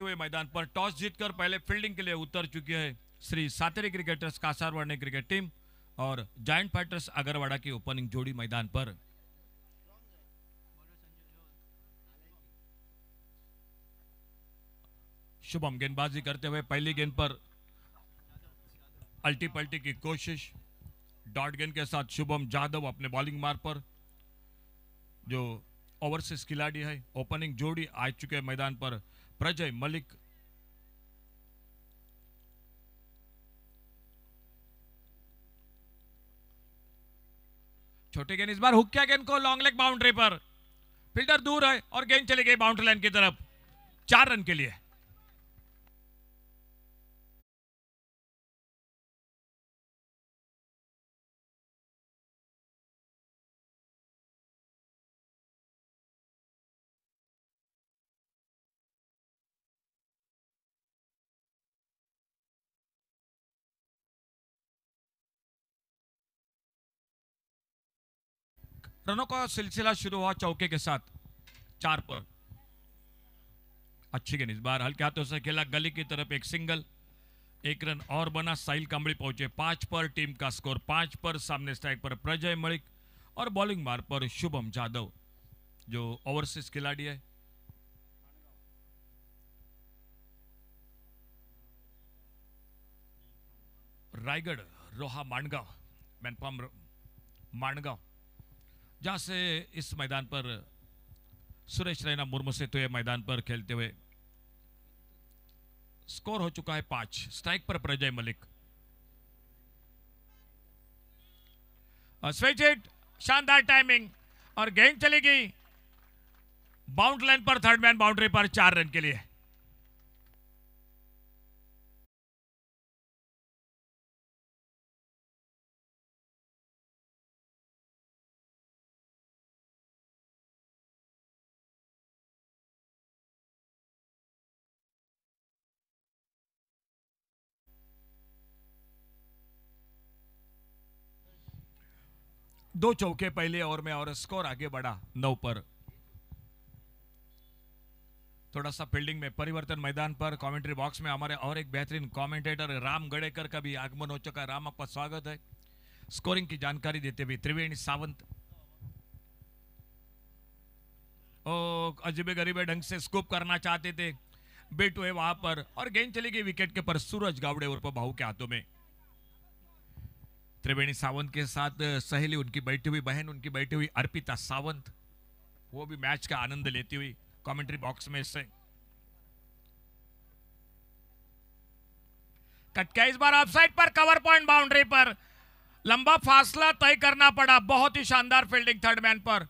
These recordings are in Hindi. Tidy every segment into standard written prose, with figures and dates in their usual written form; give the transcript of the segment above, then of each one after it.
हुए मैदान पर टॉस जीतकर पहले फील्डिंग के लिए उतर चुकी है Shri Sateri cricketers Kasarwadi cricket team और जायंट फाइटर्स अगरवाड़ा की ओपनिंग जोड़ी मैदान पर। शुभम गेंदबाजी करते हुए पहली गेंद पर अल्टी पल्टी की कोशिश। डॉट गेंद के साथ शुभम जादव अपने बॉलिंग मार्ग पर, जो ओवरसीज खिलाड़ी है। ओपनिंग जोड़ी आ चुके मैदान पर प्रजय मलिक। छोटे गेंद इस बार हुक किया गेंद को लॉन्ग लेग बाउंड्री पर, फील्डर दूर है और गेंद चली गई बाउंड्री लाइन की तरफ 4 रन के लिए। रनों का सिलसिला शुरू हुआ चौके के साथ 4 पर। अच्छी गेंद इस बार हल्के हाथों से खेला गली की तरफ, एक सिंगल, 1 रन और बना। साहिल कांबड़ी पहुंचे 5 पर। टीम का स्कोर 5 पर। सामने स्ट्राइक पर प्रजय मलिक और बॉलिंग मार्ग पर शुभम जादव, जो ओवरसीज खिलाड़ी है। रायगढ़ रोहा मांडगांव, मैनपाम मांडगांव, जहां से इस मैदान पर सुरेश रैना मुर्मू से तो ये मैदान पर खेलते हुए स्कोर हो चुका है 5। स्ट्राइक पर प्रजय मलिक। स्विच हिट, शानदार टाइमिंग और गेंद चली गई बाउंड्री लाइन पर, थर्ड मैन बाउंड्री पर 4 रन के लिए। दो चौके पहले ओवर में और स्कोर आगे बढ़ा 9 पर। थोड़ा सा फील्डिंग में परिवर्तन मैदान पर। कमेंट्री बॉक्स में हमारे और एक बेहतरीन कमेंटेटर राम गड़ेकर का भी आगमन हो चुका है। राम, आपका स्वागत है। स्कोरिंग की जानकारी देते हुए त्रिवेणी सावंत अजीबे गरीबे ढंग से स्कूप करना चाहते थे, बेट हुए वहां पर और गेंद चली गई विकेट के पर सूरज गावड़े उर्फ भाऊ के हाथों में। त्रिवेणी सावंत के साथ सहेली उनकी बैठी हुई बहन, उनकी बैठी हुई अर्पिता सावंत, वो भी मैच का आनंद लेती हुई कमेंट्री बॉक्स में से। कटका इस बार ऑफसाइड पर, कवर पॉइंट बाउंड्री पर, लंबा फासला तय करना पड़ा। बहुत ही शानदार फील्डिंग थर्ड मैन पर।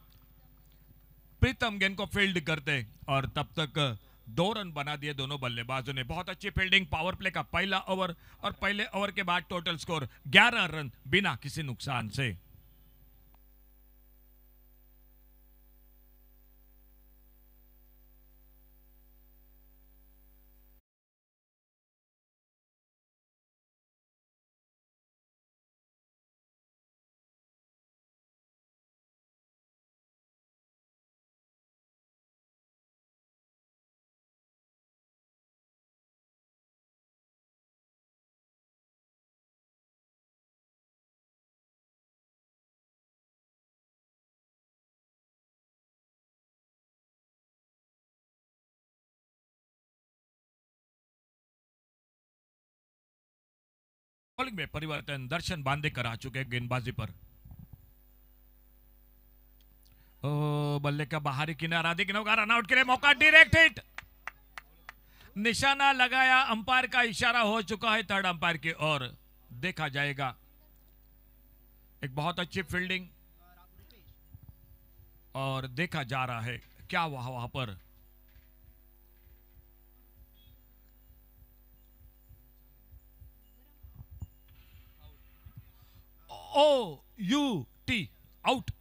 प्रीतम गेंद को फील्ड करते और तब तक 2 रन बना दिए दोनों बल्लेबाजों ने। बहुत अच्छी फील्डिंग। पावर प्ले का पहला ओवर और पहले ओवर के बाद टोटल स्कोर 11 रन बिना किसी नुकसान से। बॉलिंग में परिवर्तन, दर्शन बांदेकर आ चुके गेंदबाजी पर। बल्ले का बाहरी किनारा, दिखने का रनआउट के लिए मौका, डायरेक्ट हिट। निशाना लगाया, अंपायर का इशारा हो चुका है थर्ड अंपायर की ओर। देखा जाएगा। एक बहुत अच्छी फील्डिंग और देखा जा रहा है क्या हुआ वहां पर। OUT out.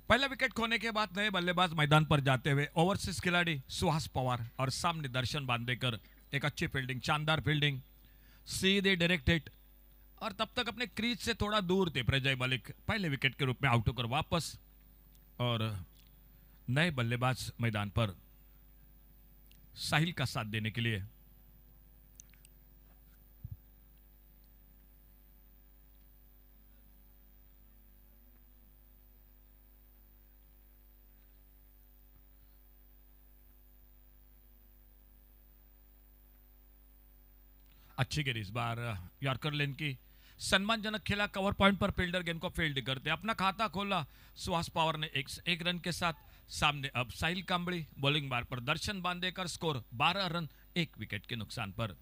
पहला विकेट खोने के बाद नए बल्लेबाज मैदान पर जाते हुए ओवरसीज खिलाड़ी सुहास पवार और सामने दर्शन बांदेकर। एक अच्छी फील्डिंग, शानदार फील्डिंग, सीधे डायरेक्ट हिट। और तब तक अपने क्रीज से थोड़ा दूर थे प्रजय मलिक, पहले विकेट के रूप में आउट होकर वापस। और नए बल्लेबाज मैदान पर साहिल का साथ देने के लिए। अच्छी गेंद इस बार यॉर्कर लेन की, सम्मानजनक खेला। कवर पॉइंट पर फील्डर गेंद को फील्ड करते अपना खाता खोला सुहास पवार ने एक रन के साथ। सामने अब साहिल कांबड़ी बॉलिंग बार पर दर्शन बांदेकर। स्कोर 12 रन 1 विकेट के नुकसान पर।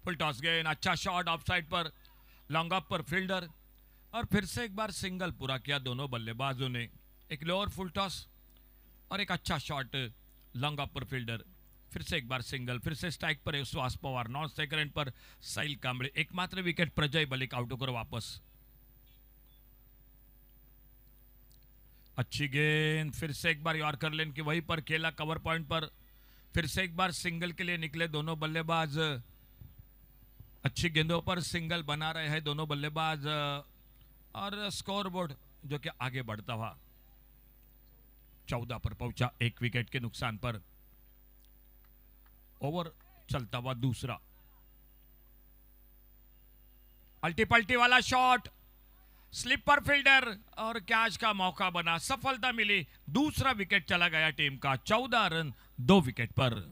फुल टॉस गेंद, अच्छा शॉट ऑफ साइड पर, लॉन्ग ऑफ पर फील्डर। और फिर से एक बार सिंगल पूरा किया दोनों बल्लेबाजों ने। एक लोअर फुल टॉस और एक अच्छा शॉट लॉन्ग ऑफ पर फील्डर। फिर से एक बार सिंगल, फिर से स्ट्राइक पर Suhas Pawar, non strike run पर साहिल कांबळे। एकमात्र विकेट प्रजय मलिक आउट होकर वापस। अच्छी गेंद, फिर से एक बार यॉर्कर लेन की वहीं पर खेला कवर पॉइंट पर। फिर से एक बार सिंगल के लिए निकले दोनों बल्लेबाज। अच्छी गेंदों पर सिंगल बना रहे हैं दोनों बल्लेबाज। और स्कोरबोर्ड जो कि आगे बढ़ता हुआ 14 पर पहुंचा 1 विकेट के नुकसान पर। ओवर चलता हुआ दूसरा, अल्टी पल्टी वाला शॉट, स्लिप पर फील्डर और कैच का मौका बना, सफलता मिली। दूसरा विकेट चला गया टीम का। 14 रन 2 विकेट पर।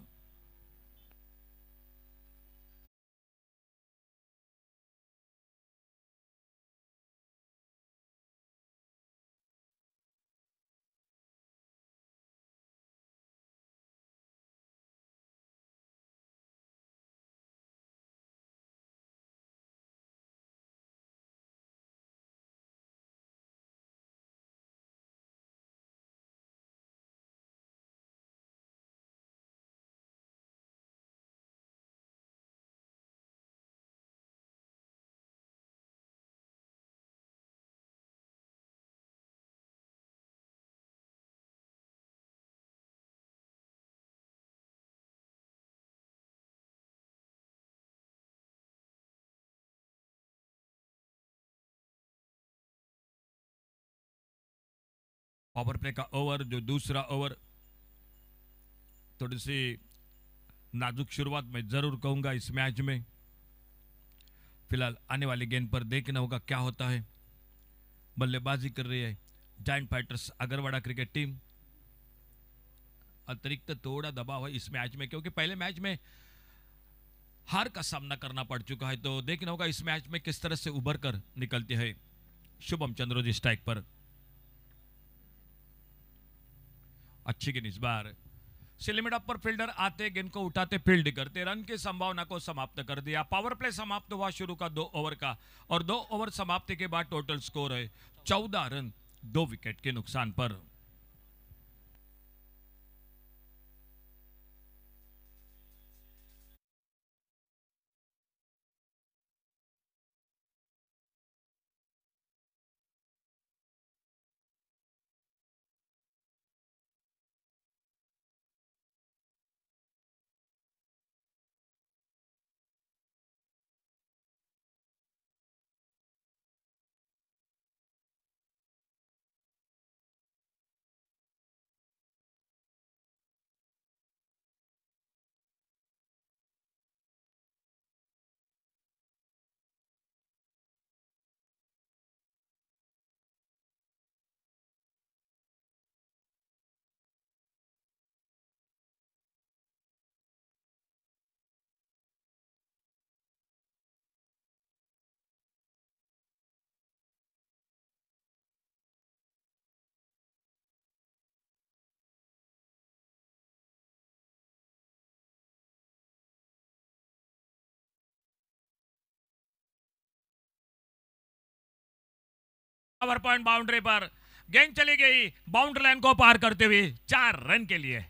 पावर प्ले का ओवर, जो दूसरा ओवर, थोड़ी सी नाजुक शुरुआत मैं जरूर कहूंगा इस मैच में। फिलहाल आने वाली गेंद पर देखना होगा क्या होता है। बल्लेबाजी कर रही है जायंट फाइटर्स अगरवाड़ा क्रिकेट टीम। अतिरिक्त थोड़ा दबाव है इस मैच में, क्योंकि पहले मैच में हार का सामना करना पड़ चुका है। तो देखना होगा इस मैच में किस तरह से उभर कर निकलती है। शुभम चंद्रोजी स्ट्राइक पर। अच्छी गेंद इस बार, लिमिट अप पर फील्डर आते, गेंद को उठाते, फील्ड करते, रन की संभावना को समाप्त कर दिया। पावर प्ले समाप्त हुआ शुरू का 2 ओवर का। और 2 ओवर समाप्ति के बाद टोटल स्कोर है 14 रन 2 विकेट के नुकसान पर। पावर पॉइंट बाउंड्री पर गेंद चली गई, बाउंड्री लाइन को पार करते हुए 4 रन के लिए।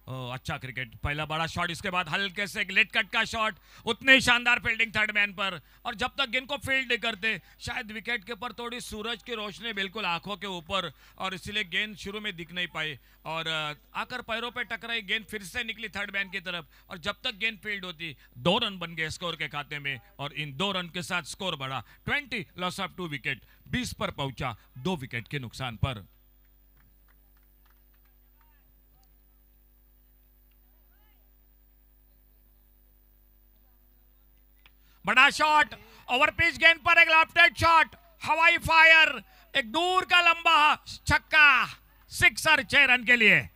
अच्छा क्रिकेट, पहला बड़ा शॉट, इसके बाद हल्के से लेट कट का शॉट, उतने ही शानदार फील्डिंग थर्ड मैन पर। और जब तक गेंद को फील्ड नहीं करते, शायद विकेट के ऊपर थोड़ी सूरज की रोशनी बिल्कुल आंखों के ऊपर, और इसीलिए गेंद शुरू में दिख नहीं पाई, और आकर पैरों पे टकराई, गेंद फिर से निकली थर्ड मैन की तरफ, और जब तक गेंद फील्ड होती 2 रन बन गए स्कोर के खाते में, और इन 2 रन के साथ स्कोर बढ़ा 20, लॉस ऑफ 2 विकेट, 20 पर पहुंचा 2 विकेट के नुकसान पर। बड़ा शॉट, ओवर पिच गेंद पर एक लॉफ्टेड शॉट, हवाई फायर, एक दूर का लंबा छक्का, सिक्सर, 6 रन के लिए।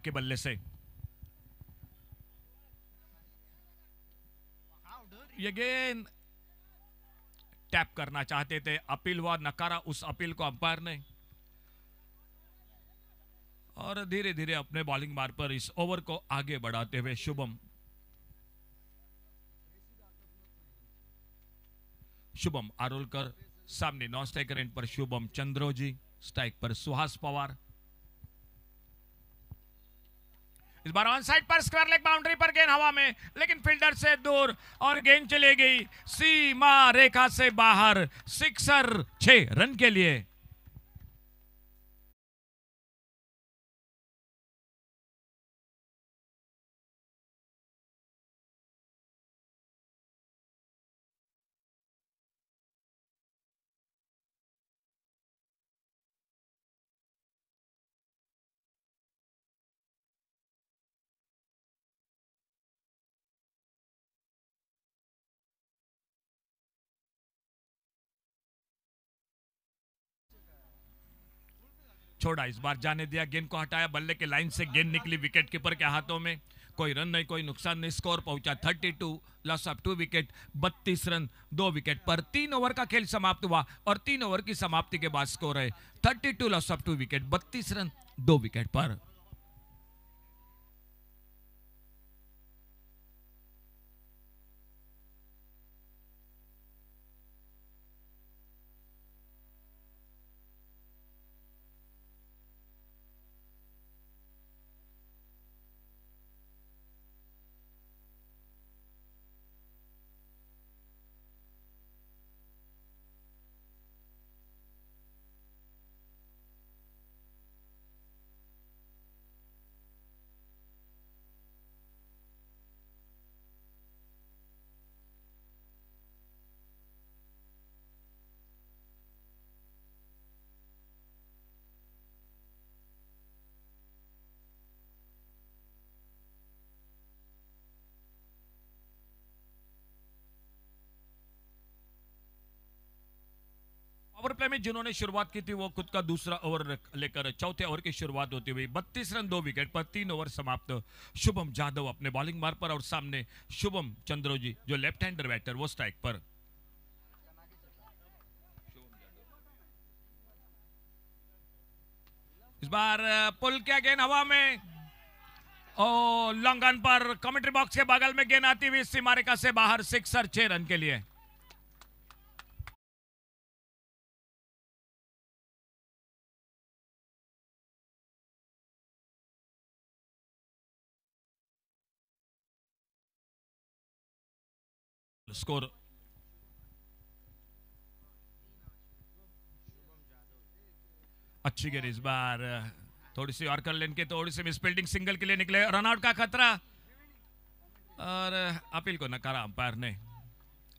के बल्ले से ये गेंद टैप करना चाहते थे, अपील हुआ, नकारा उस अपील को अंपायर ने, और धीरे धीरे अपने बॉलिंग मार्ग पर इस ओवर को आगे बढ़ाते हुए शुभम आरोलकर सामने नॉन स्ट्राइकर एंड पर शुभम चंद्रोजी, स्ट्राइक पर सुहास पवार। इस बार ऑन साइड पर स्क्वायर लेग बाउंड्री पर गेंद हवा में, लेकिन फील्डर से दूर, और गेंद चली गई सीमा रेखा से बाहर, सिक्सर, 6 रन के लिए। छोड़ा, इस बार जाने दिया, गेंद को हटाया, बल्ले के लाइन से गेंद निकली विकेट कीपर के हाथों में, कोई रन नहीं, कोई नुकसान नहीं, स्कोर पहुंचा 32, loss of 2 wicket, 32 run 2 wicket पर। 3 ओवर का खेल समाप्त हुआ, और 3 ओवर की समाप्ति के बाद स्कोर है 32, loss of 2 wicket, 32 run 2 wicket पर। पावर प्ले में जिन्होंने शुरुआत की थी वो खुद का दूसरा ओवर लेकर चौथे ओवर की शुरुआत होती हुई 32 रन 2 विकेट पर 3 ओवर समाप्त। शुभम जादव अपने बॉलिंग मार्ग पर, और सामने शुभम चंद्रोजी जो लेफ्ट हैंडर बैटर, वो स्ट्राइक पर। इस बार पुल किया गेंद हवा में, और लॉन्ग रन पर कमेंट्री बॉक्स के बगल में गेंद आती हुई सीमा रेखा से बाहर, सिक्सर, 6 रन के लिए। स्कोर अच्छी गेंद, इस बार थोड़ी सी और कर लेन के, थोड़ी सी मिस फील्डिंग, सिंगल के लिए निकले, रनआउट का खतरा, और अपील को नकारा अंपायर ने।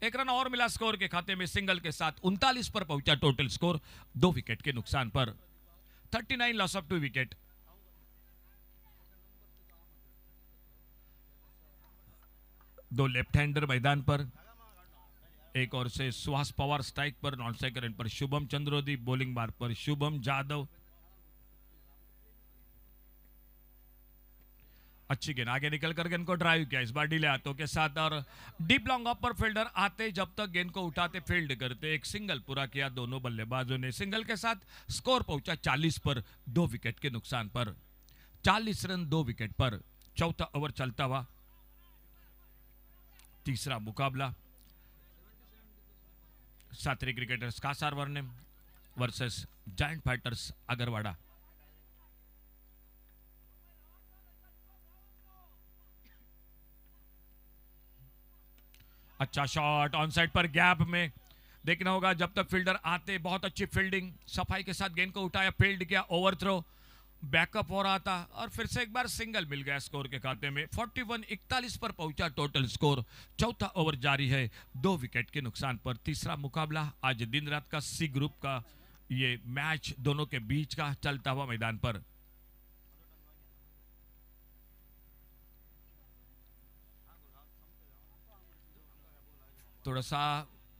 1 रन और मिला स्कोर के खाते में, सिंगल के साथ 39 पर पहुंचा टोटल स्कोर, 2 विकेट के नुकसान पर, 39, लॉस ऑफ 2 विकेट। दो लेफ्ट हैंडर मैदान पर, एक और से सुहास पवार स्ट्राइक पर, नॉन स्ट्राइकर एंड पर शुभम चंद्रोदी, बॉलिंग बार पर शुभम जादव। अच्छी गेंद, आगे निकल कर गेंद को ड्राइव किया, इस बार डीले हाथों के साथ, और डीप लॉन्ग ऑफ पर फील्डर आते जब तक गेंद को उठाते फील्ड करते, एक सिंगल पूरा किया दोनों बल्लेबाजों ने। सिंगल के साथ स्कोर पहुंचा 40 पर 2 विकेट के नुकसान पर। 40 रन 2 विकेट पर। चौथा ओवर चलता हुआ तीसरा मुकाबला सात्री cricketers Kasar वर्णिम versus giant fighters अगरवाड़ा। अच्छा शॉट ऑन साइड पर, गैप में देखना होगा जब तक फील्डर आते। बहुत अच्छी फील्डिंग, सफाई के साथ गेंद को उठाया, फील्ड किया, ओवर थ्रो, बैकअप हो रहा था और फिर से एक बार सिंगल मिल गया स्कोर के खाते में। 41-41 पर पहुंचा टोटल स्कोर। चौथा ओवर जारी है 2 विकेट के नुकसान पर। तीसरा मुकाबला आज दिन रात का सी ग्रुप का ये मैच दोनों के बीच का चलता हुआ मैदान पर। थोड़ा सा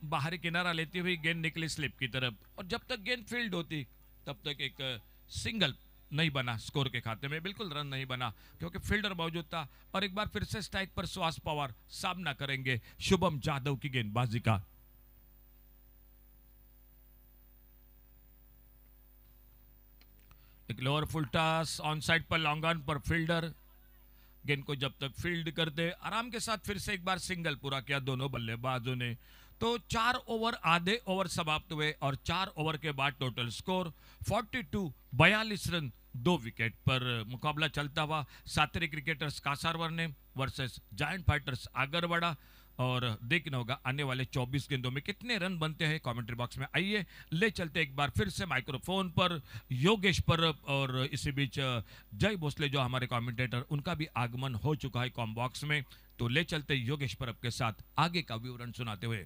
बाहरी किनारा लेती हुई गेंद निकली स्लिप की तरफ, और जब तक गेंद फील्ड होती तब तक एक सिंगल नहीं बना स्कोर के खाते में, बिल्कुल रन नहीं बना क्योंकि फील्डर मौजूद था। और एक बार फिर से स्ट्राइक पर सुहास पवार सामना करेंगे शुभम जादव की गेंदबाजी का। एक lower full toss on side पर, लॉन्ग ऑन पर फील्डर गेंद को जब तक फील्ड करते आराम के साथ फिर से एक बार सिंगल पूरा किया दोनों बल्लेबाजों ने। तो 4 ओवर आधे ओवर समाप्त हुए और 4 ओवर के बाद टोटल स्कोर 42 रन 2 विकेट पर। मुकाबला चलता हुआ सातरी cricketers Kasar वर्णिम versus giant fighters आगरवाड़ा। और देखना होगा आने वाले 24 गेंदों में कितने रन बनते हैं कमेंट्री बॉक्स में। आइए ले चलते एक बार फिर से माइक्रोफोन पर योगेश परब, और इसी बीच जय भोसले जो हमारे कमेंटेटर, उनका भी आगमन हो चुका है कॉम बॉक्स में। तो ले चलते योगेश परब के साथ आगे का विवरण सुनाते हुए।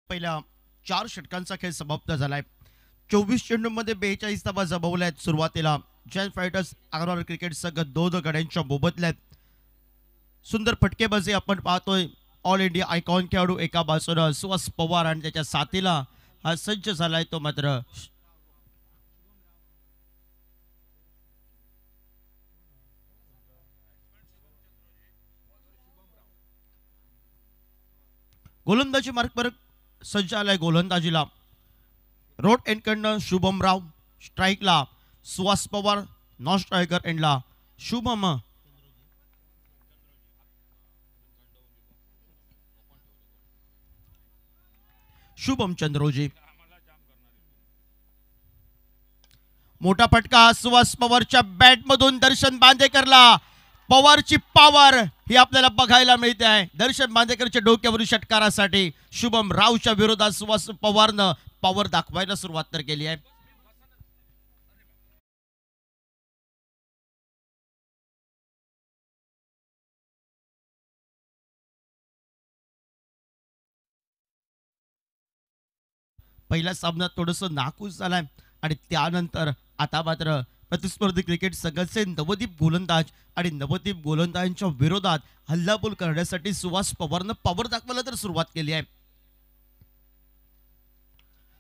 पहिल्या 4 षटकांचा खेळ समाप्त झालाय। 24 चेंडूंमध्ये 42 धावा जमवल्या आहेत। सुरुवातीला जायंट फायटर्स अग्रवाल क्रिकेट संघ 2 गड्यांच्या मोबदल्यात सुंदर फटकेबाजी आपण पाहतोय। ऑल इंडिया आयकॉन खेळाडू एका बाजूला सुहास पवार आणि त्याच्या साथीला हा सज्ज झालाय तो मात्र गोलंदाजी मार्ग पर सज्ज आलाय। गोलंदाजीला रोड एंडकडनं शुभम राव, स्ट्राइकला सुहास पवार, नॉन स्ट्रायकर एंडला शुभम चंद्रोजी। मोठा फटका सुहास पवारच्या बॅट मधून दर्शन बांदेकरला। पवारची पॉवर ही आपल्याला बघायला मिळते आहे। दर्शन बांदेकरच्या डोक्यावरील षटकारासाठी शुभम रावच्या विरोधात सुहास पवारनं पॉवर दाखवायला सुरुवात तर केली आहे। पहिला सामना थोडंसं नाकूस झालाय आणि त्यानंतर आता मात्र प्रतिस्पर्धी क्रिकेट संघाचे नवदीप गोलंदाज आणि नवदीप गोलंदाजांच्या विरोधात हल्लाबोल करण्यासाठी सुहास पवारनं पॉवर दाखवायला तर सुरुवात केली आहे।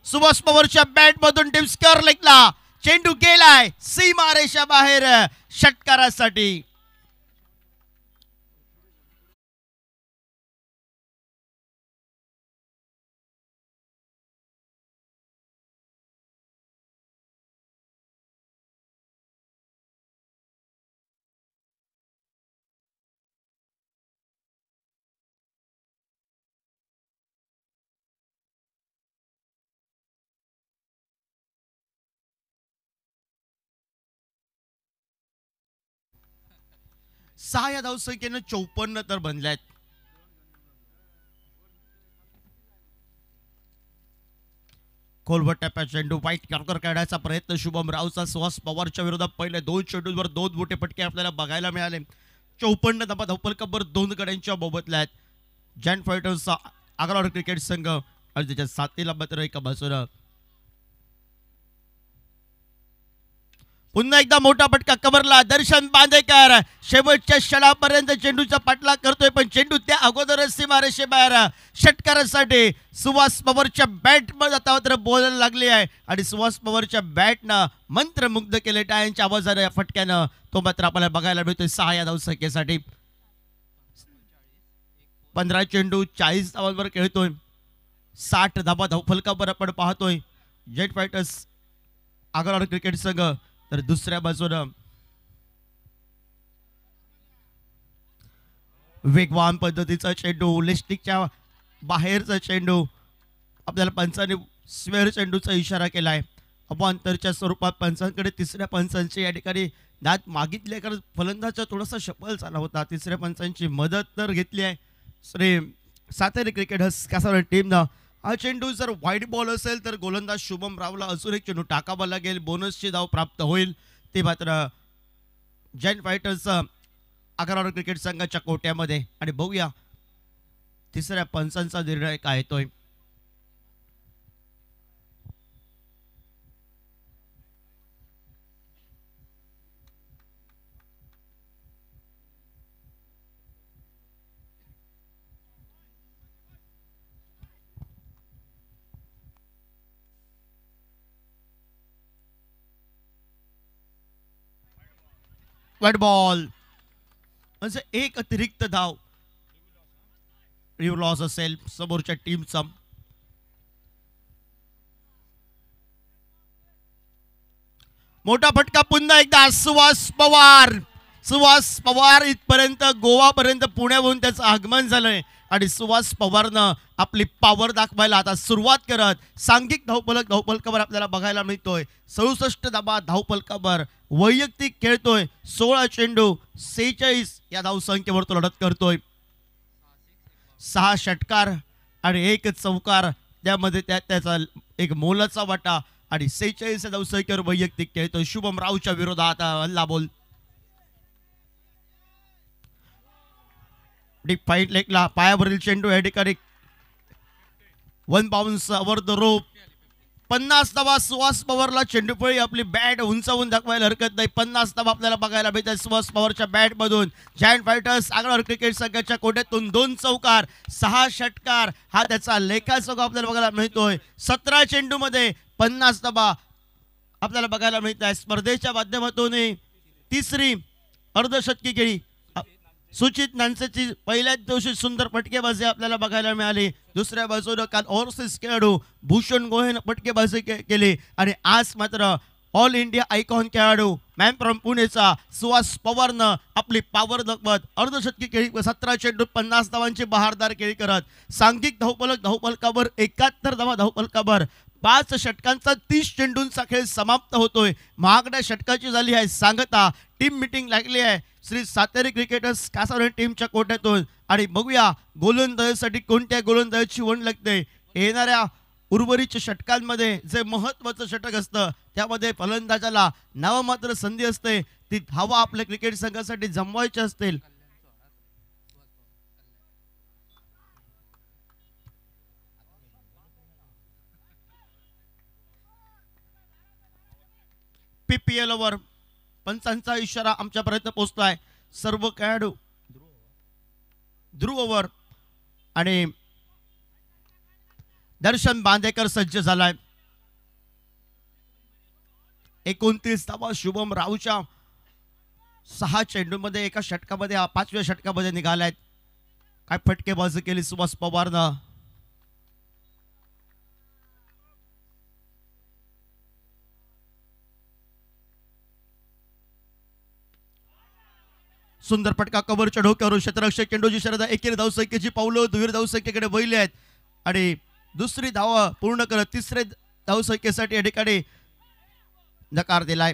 सुहास पवारच्या बॅट मधून डिस्कर लेगला चेंडू गेलाय सीमारेषा बाहेर षटकारासाठी। 6 या धावसंख्येनं 54 तर बनल्यात. खोलवर टप्प्यात चेंडू वाईट कॉर्नर काढायचा प्रयत्न शुभम रावचा. सुहास पवारच्या विरोधात पहिले 2 चेंडूंवर 2 मोठे फटके आपल्याला बघायला मिळाले. 54 धावा धावफलकावर 2 गड्यांच्या मोबदल्यात आहेत. जॅन फायटर्सचा आग्रा क्रिकेट संघ आणि त्याच्या साथीला मात्र एका बाजूला पुन्हा एकदा मोठा फटका कव्हरला. दर्शन बांदेकर शेवटच्या क्षणापर्यंत चेंडूचा पाठलाग करतोय, पण चेंडू त्या अगोदरच सीमारेषेबाहेर. षटकारासाठी सुहास पवारच्या बॅट मध्ये आता मात्र बोलायला लागली आहे आणि सुहास पवारच्या बॅटनं मंत्रमुग्ध केले. टाळ्यांच्या आवाजाने या फटक्यानं तो मात्र आपल्याला बघायला मिळतोय. 6 या धावसंख्येसाठी 15 चेंडू 40 धावांवर खेळतोय. 60 धावा धावफलकावर आपण पाहतोय जेट फायटर्स आग्रा क्रिकेट संघ. तर दुसऱ्या बाजूनं वेगवान पद्धतीचा चेंडू, लिस्टिकच्या बाहेरचा चेंडू आपल्याला पंचांनी स्वेअर चेंडूचा इशारा केलाय. अवांतरच्या स्वरूपात पंचांकडे तिसऱ्या पंचांची या ठिकाणी दात मागितले, कारण फलंदाजा थोडासा शफल झाला होता. तिसऱ्या पंचांची मदत तर घेतली आहे श्री सातेरी क्रिकेटर्स कासार टीमनं. हा चेंडू जर व्हाईट बॉल असेल तर गोलंदाज शुभम रावला अजून एक चेंडू टाकावा लागेल, बोनसची धाव प्राप्त होईल. ते मात्र जैन फायटर्स आग्रा क्रिकेट संघाच्या कोट्यामध्ये. आणि बघूया तिसऱ्या पंचांचा निर्णय काय येतोय. व्हाईट बॉल म्हणजे एक अतिरिक्त धाव रिव्ह लॉस असेल समोरच्या टीमचा. मोठा फटका पुन्हा एकदा सुहास पवार. सुहास पवार इथपर्यंत गोवापर्यंत पुण्याहून त्याचं आगमन झालंय आणि सुहास पवारनं आपली पॉवर दाखवायला आता सुरुवात करत सांघिक धावफलकावर आपल्याला बघायला मिळतोय. 67 धावा धावफलकावर वैयक्तिक खेळतोय. 16 चेंडू 46 या धावसंख्येवर तो लढत करतोय. 6 षटकार आणि 1 चौकार, त्यामध्ये त्याचा एक मोलाचा वाटा आणि 46 धावसंख्येवर वैयक्तिक खेळतोय. शुभम रावच्या विरोधात हल्ला बोल. डीप फाईट लेगला पायावरील चेंडू या ठिकाणी 1 बाउन्स ओव्हर द रोप. 50 धावा सुहास पवारला. चेंडूपळी आपली बॅट उंचावून दाखवायला हरकत नाही. 50 धावा आपल्याला बघायला मिळतात सुहास पवारच्या बॅट मधून. जायंट फायटर्स आग्रा क्रिकेट संघाच्या कोट्यातून 2 चौकार 6 षटकार हा त्याचा लेखाजोखा आपल्याला बघायला मिळतोय. 17 चेंडू मध्ये 50 धावा आपल्याला बघायला मिळत आहे. स्पर्धेच्या माध्यमातून तिसरी अर्धशतकी खेळी सुचित नानसेची पहिल्याच दिवशी सुंदर फटकेबाजी आपल्याला बघायला मिळाली. दुसऱ्या बाजूला काल ओव्हरसीज खेळाडू भूषण गोहेन फटकेबाजी केली आणि आज मात्र ऑल इंडिया आयकॉन खेळाडू मॅन फ्रॉम पुणेचा सुहास पवारनं आपली पॉवर दाखवत अर्धशतकी खेळी 17 चेंडू 50 धावांची बहारदार खेळी करत सांघिक धावफलकावर 71 धावा धावफलकावर 5 षटकांचा 30 चेंडूंचा खेळ समाप्त होतोय. महागड्या षटकाची झाली आहे सांगता. टीम मिटिंग लागली आहे श्री सातेरी क्रिकेटर्स कासार टीमच्या कोट्यातून आणि बघूया गोलंदाजीसाठी कोणत्या गोलंदाजीची वण लागते. येणाऱ्या उर्वरित षटकांमध्ये जे महत्वाचं षटक असतं त्यामध्ये फलंदाजाला नावमात्र संधी असते. ती धावा आपल्या क्रिकेट संघासाठी जमवायच्या असतील. PPL वर पंचांचा इशारा आमच्यापर्यंत पोहोचतोय. सर्व खेळाडू ध्रुववर आणि दर्शन बांदेकर सज्ज झालाय. 29 धावा शुभम रावच्या 6 चेंडूमध्ये एका षटकामध्ये 5व्या षटकामध्ये निघालायत. काय फटकेबाजी केली सुहास पवारनं. सुंदर फटका कव्हरच्या डोक्यावर. क्षेत्ररक्षक चेंडूची शर्यत एकेरी धावसंख्येची पावलं दुहेरी धावसंख्येकडे वळली आहेत आणि दुसरी धाव पूर्ण करत तिसरे धावसंख्येसाठी या ठिकाणी नकार दिलाय.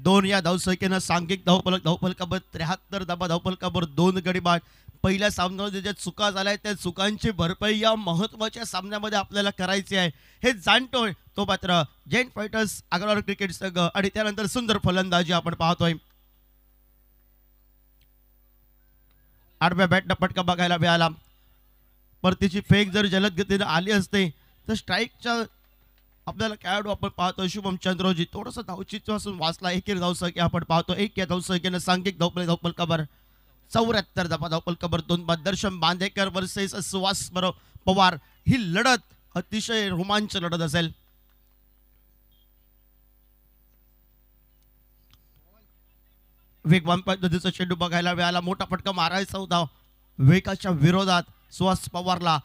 2 या धावसंख्येनं सांघिक धावफलकावर 73 धाबा धावफलकावर 2 गडी बाद. पहिल्या सामन्यामध्ये ज्या चुका झाल्या त्या चुकांची भरपाई या महत्त्वाच्या सामन्यामध्ये आपल्याला करायची आहे हे जाणतोय तो मात्र जैंट फायटर्स अग्रवाल क्रिकेट संघ. आणि त्यानंतर सुंदर फलंदाजी आपण पाहतोय. आडव्या बॅटनं फटका बघायला मिळाला. परतीची फेक जर जलद गतीने आली असते तर स्ट्राईकच्या आपल्याला खेळाडू आपण पाहतो शुभम चंद्रोजी थोडंसं धावचीपासून वाचला. एकेरी धावसंख्या आपण पाहतो 1 या धावसंख्येनं सांघिक धावफलकावर 74 धाबा धावफलकावर 2 बाद. दर्शन बांदेकर वर्सेस सुहास पवार ही लढत अतिशय रोमांच लढत असेल. वेगवान पद्धतीचा चेंडू बघायला मिळाला. मोठा फटका मारायचा होता वेगाच्या विरोधात सुहास पवारला.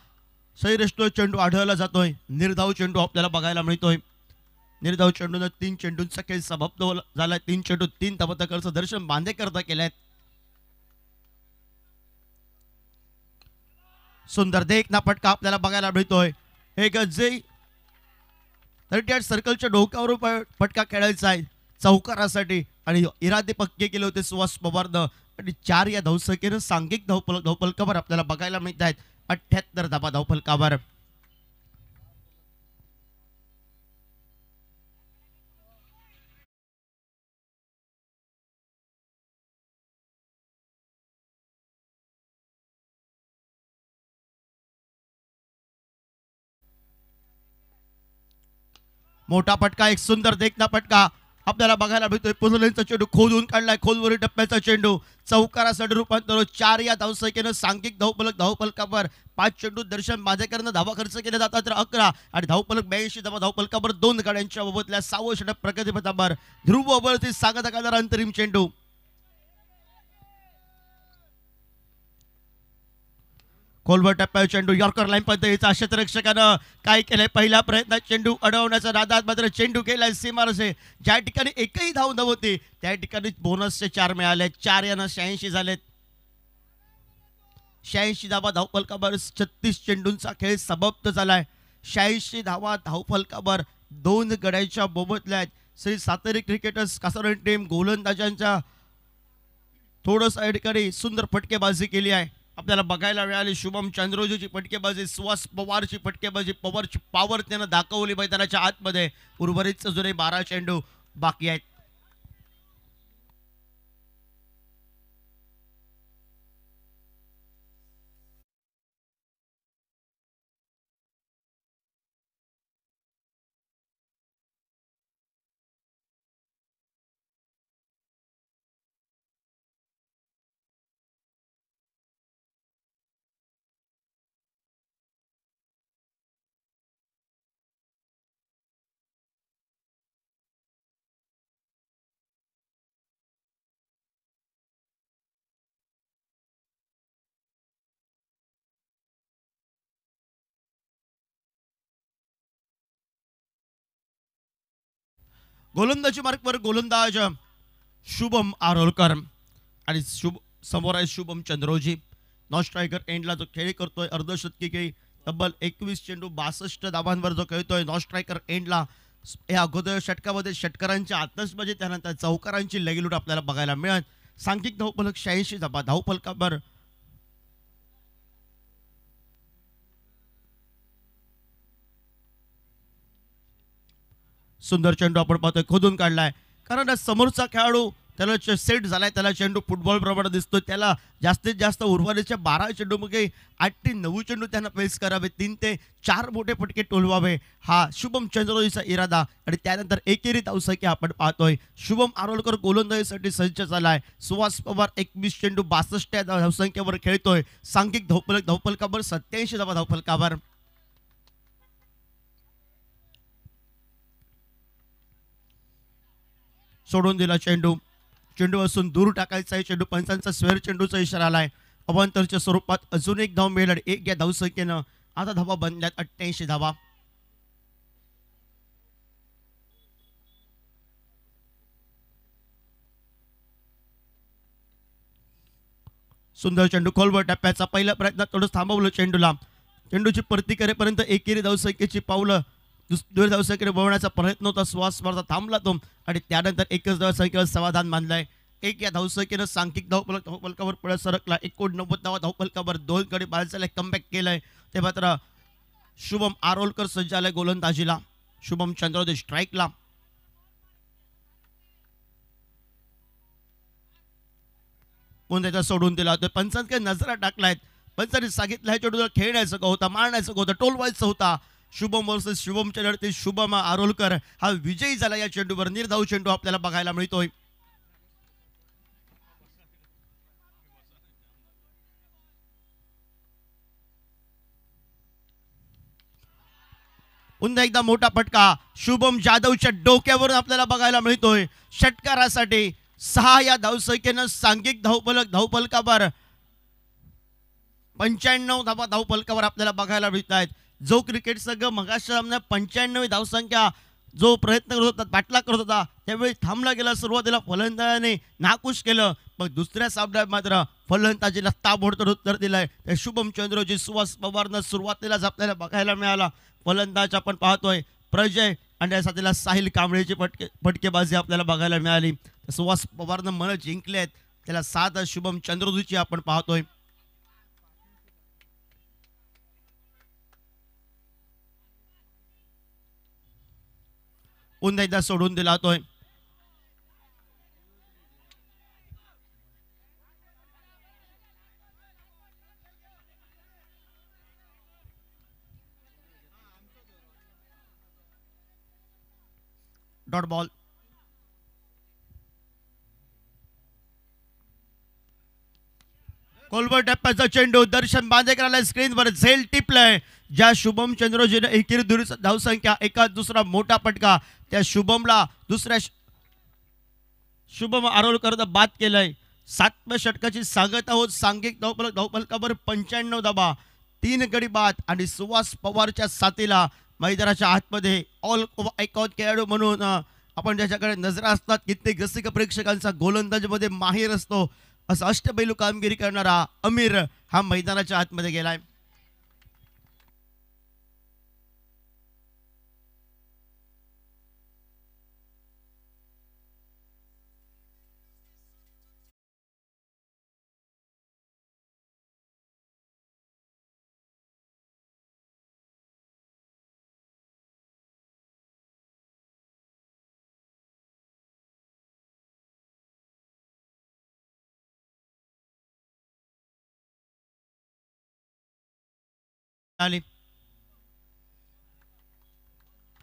सैरेष्टो चेंडू आढळला जातोय. निर्धाव चेंडू आपल्याला बघायला मिळतोय. निर्धाव चेंडूनं 3 चेंडूंचा खेळ समाप्त झालाय. 3 चेंडू 3 धाबा दर्शन बांदेकर केलेत. सुंदर देखना फटका आपल्याला बघायला मिळतोय. एक जे 38 सर्कलच्या डोक्यावर फटका खेळायचा आहे चौकारासाठी आणि इरादे पक्के केले होते सुहास पवारनं. आणि 4 या धावसंख्येनं सांघिक धावफलकावर आपल्याला बघायला मिळत आहेत 78 धाबा धावफलकावर. मोठा फटका एक सुंदर देखना फटका आपल्याला बघायला मिळतोय. पुजलेंचा चेंडू खोदून काढलाय. खोलवरील टप्प्याचा चेंडू चौकारासाठी रूपांतर. 4 या धावसंख्येनं सांघिक धावफलकावर 5 चेंडू दर्शन बांदेकरनं धावा खर्च केले जातात तर 11 आणि धावफलक 82 धावा धावफलकावर 2 गाड्यांच्या बाबतल्या 6वं षटक प्रगतीपथावर. ध्रुव वरती सांगत करणारा अंतरिम चेंडू. खोलवर टप्प्यावर चेंडू यॉर्कर लाईन पद्धतीचा क्षेत्ररक्षकानं काय केलंय पहिल्या प्रयत्नात चेंडू अडवण्याचा नादात मात्र चेंडू केलाय सीमारसे. ज्या ठिकाणी एकही धाव नव्हती त्या ठिकाणी बोनसचे 4 मिळाले. 4 यानं 86 झालेत. 86 धावा धावफलकावर 36 चेंडूंचा खेळ समाप्त झालाय. 86 धावा धावफलकावर 2 गड्यांच्या बोबतल्या आहेत. श्री सातेरी क्रिकेटर्स कासारण टीम गोलंदाजांच्या थोडंसं या ठिकाणी सुंदर फटकेबाजी केली आहे आपल्याला बघायला मिळाली. शुभम चंद्रोजीची फटकेबाजी, सुहास पवारची फटकेबाजी, पवारची पॉवर त्यानं दाखवली मैदानाच्या आतमध्ये. उर्वरित जुने 12 चेंडू बाकी आहेत. गोलंदाजी मार्कवर गोलंदाज शुभम आरोलकर आणि समोर आहे शुभम चंद्रोजी. नॉन स्ट्रायकर एंडला जो खेळ करतोय अर्धशतकी खेळी तब्बल 21 चेंडू 62 धावांवर जो खेळतोय नॉन स्ट्रायकर एंडला. या अगोदर षटकामध्ये षटकारांची आतषबाजी त्यानंतर चौकारांची लगेलूट आपल्याला बघायला मिळत. सांघिक धावफलक 86 धाबा धावफलकावर. सुंदर चेंडू आपण पाहतोय खोदून काढलाय कारण समोरचा खेळाडू त्याला सेट झालाय. त्याला चेंडू फुटबॉल प्रमाणे दिसतोय. त्याला जास्तीत जास्त उर्वरितच्या 12 चेंडू मध्ये 8 ते 9 चेंडू त्यांना फेस करावे. 3 ते 4 मोठे फटके टोलवावे हा शुभम चंद्रोजीचा इरादा. आणि त्यानंतर एकेरी धावसंख्या आपण पाहतोय. शुभम आरोलकर गोलंदाजीसाठी सज्ज झालाय. सुहास पवार 21 चेंडू 62 धावसंख्येवर खेळतोय. सांघिक धावफलकावर 87 धावा धावफलकावर. सोडून दिला चेंडू. चेंडू असून दूर टाकायचा आहे. चेंडू पंचांचा स्वेर चेंडूचा इशारा आलाय. अवांतरच्या स्वरूपात अजून एक धाव मिळेल. 1 या धावसंख्येनं आता धावा बनल्यात 88 धावा. सुंदर चेंडू खोलवर टप्प्याचा. पहिल्या प्रयत्नात थोडं थांबवलं चेंडूला. चेंडूची परती करेपर्यंत एकेरी धावसंख्येची पावलं दुसऱ्या धावसंख्येने वळवण्याचा प्रयत्न होता, सुहास पवारचा थांबला तो आणि त्यानंतर एकच धावसंख्येवर समाधान मानलंय. एक या धावसंख्येनं सांघिक धावफलकावर पुढे सरकला. 89 धावा धावफलकावर 2 गडी बालसाला कमबॅक केलंय. ते मात्र शुभम आरोलकर सज्ज आलाय गोलंदाजीला. शुभम चंद्रोदय स्ट्राईकला. पुन्हा त्याचा सोडून दिला तर पंचांकडे नजरा टाकलायत. पंचांनी सांगितलं ह्या चेंडूला खेळण्याचं का होता, मारण्याचं का होता, टोलवायचं होता. शुभम वर्सेस शुभमच्या लढतीत शुभम आरोलकर हा विजयी झाला. या चेंडूवर निर्धाव चेंडू आपल्याला बघायला मिळतोय. पुन्हा एकदा मोठा फटका शुभम जाधवच्या डोक्यावरून आपल्याला बघायला मिळतोय. षटकारासाठी 6 या धावसंख्येनं सांघिक धावफलकावर 95 धावा धावफलकावर आपल्याला बघायला मिळत आहेत. जो क्रिकेट संघ मगाच्या सामन्यात 95 धावसंख्या जो प्रयत्न करत होता, पाठलाग करत होता, त्यावेळी थांबला गेला. सुरुवातीला फलंदाजाने नाखुश केलं, मग दुसऱ्या सामन्यात मात्र फलंदाजीला ताबडतोब उत्तर दिलंय. त्या शुभम चंद्रोजी सुहास पवारनं सुरुवातीलाच आपल्याला बघायला मिळाला. फलंदाज आपण पाहतोय प्रजय आणि त्या साथीला साहिल कांबळेची फटकेबाजी आपल्याला बघायला मिळाली. सुहास पवारनं मन जिंकले आहेत. त्याला 7 शुभम चंद्रोजीची आपण पाहतोय. पुन्हा एकदा सोडून दिला होतोय. Dot ball. कोलवर टप्प्याचा चेंडू दर्शन बांदेकरला स्क्रीनवर झेल टिपलंय. ज्या शुभम चंद्रोजीने एकेरी दुरीचा धावसंख्या एका दुसरा मोठा फटका त्या शुभमला दुसऱ्या शुभम आरोलकरनं बाद केलंय. 7व्या षटकाची सांगत आहोत. सांघिक धावफलकावर 95 धावा 3 गडी बाद आणि सुहास पवारच्या साथीला मैदानाच्या आतमध्ये ऑल आयकॉन खेळाडू म्हणून आपण ज्याच्याकडे नजरा असतात, कित्येक रसिक प्रेक्षकांचा गोलंदाजीमध्ये माहीर असतो, असं अष्टपैलू कामगिरी करणारा अमीर हा मैदानाच्या आतमध्ये गेलाय. आली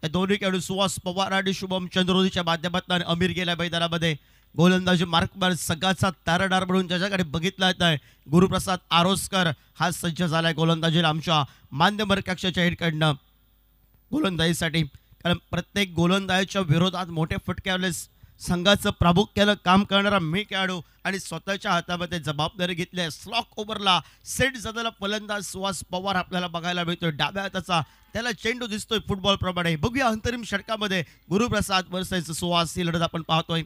दोन्ही खेळाडू सुहास पवार आणि शुभम चंद्रोजीच्या माध्यमातून अमीर गेल्या मैदानामध्ये. गोलंदाजी मार्कवर सगळ्याचा तारडार म्हणून ज्याच्याकडे बघितला येत आहे गुरुप्रसाद आरोसकर हा सज्ज झालाय गोलंदाजीला आमच्या मान्यवर कक्षाच्या हेडकडनं गोलंदाजीसाठी. कारण प्रत्येक गोलंदाजीच्या विरोधात मोठे फटके संघाचं प्रामुख्यानं काम करणारा मी खेळाडू आणि स्वतःच्या हातामध्ये जबाबदारी घेतली. स्लॉक ओव्हरला सेट झालेला फलंदाज सुहास पवार आपल्याला बघायला मिळतोय. डाव्या हाताचा त्याला चेंडू दिसतोय फुटबॉल प्रमाणे. बघूया अंतरिम षटकामध्ये गुरुप्रसाद वर्सेस सुहास ही लढत आपण पाहतोय.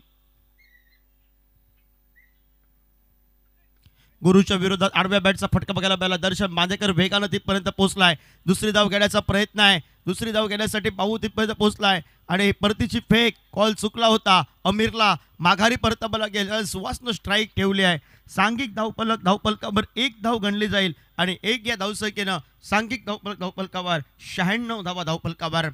गुरुच्या विरोधात आडव्या बॅटचा फटका बघायला मिळाला. दर्शन बांदेकर वेगानं तिथपर्यंत पोहोचलाय. दुसरी धाव घेण्याचा प्रयत्न आहे. दुसरी धाव घेण्यासाठी पाहू तिथपर्यंत पोहोचलाय आणि परतीची फेक कॉल चुकला होता. अमीरला माघारी परतायला गेला. सुहासनं स्ट्राईक ठेवली आहे. सांघिक धावफलकावर 1 धाव गणली जाईल आणि 1 या धावसंख्येनं सांघिक धावफलकावर 96 धावा धावफलकावर.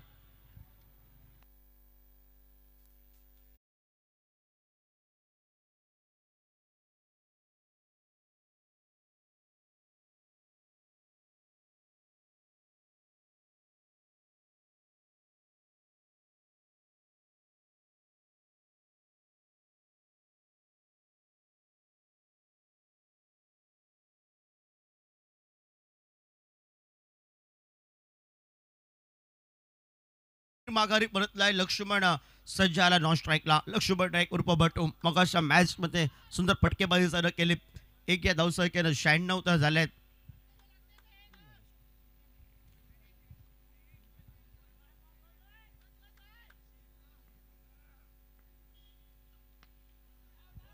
माघारी परतलाय लक्ष्मण सज्ज आला नॉन स्ट्राईकला. लक्ष्मण नाईक उर्फ भटू मग अशा मॅच मध्ये सुंदर फटकेबाजी सादर केली. 1 या धावसंख्येनं 96 तर झाल्यात.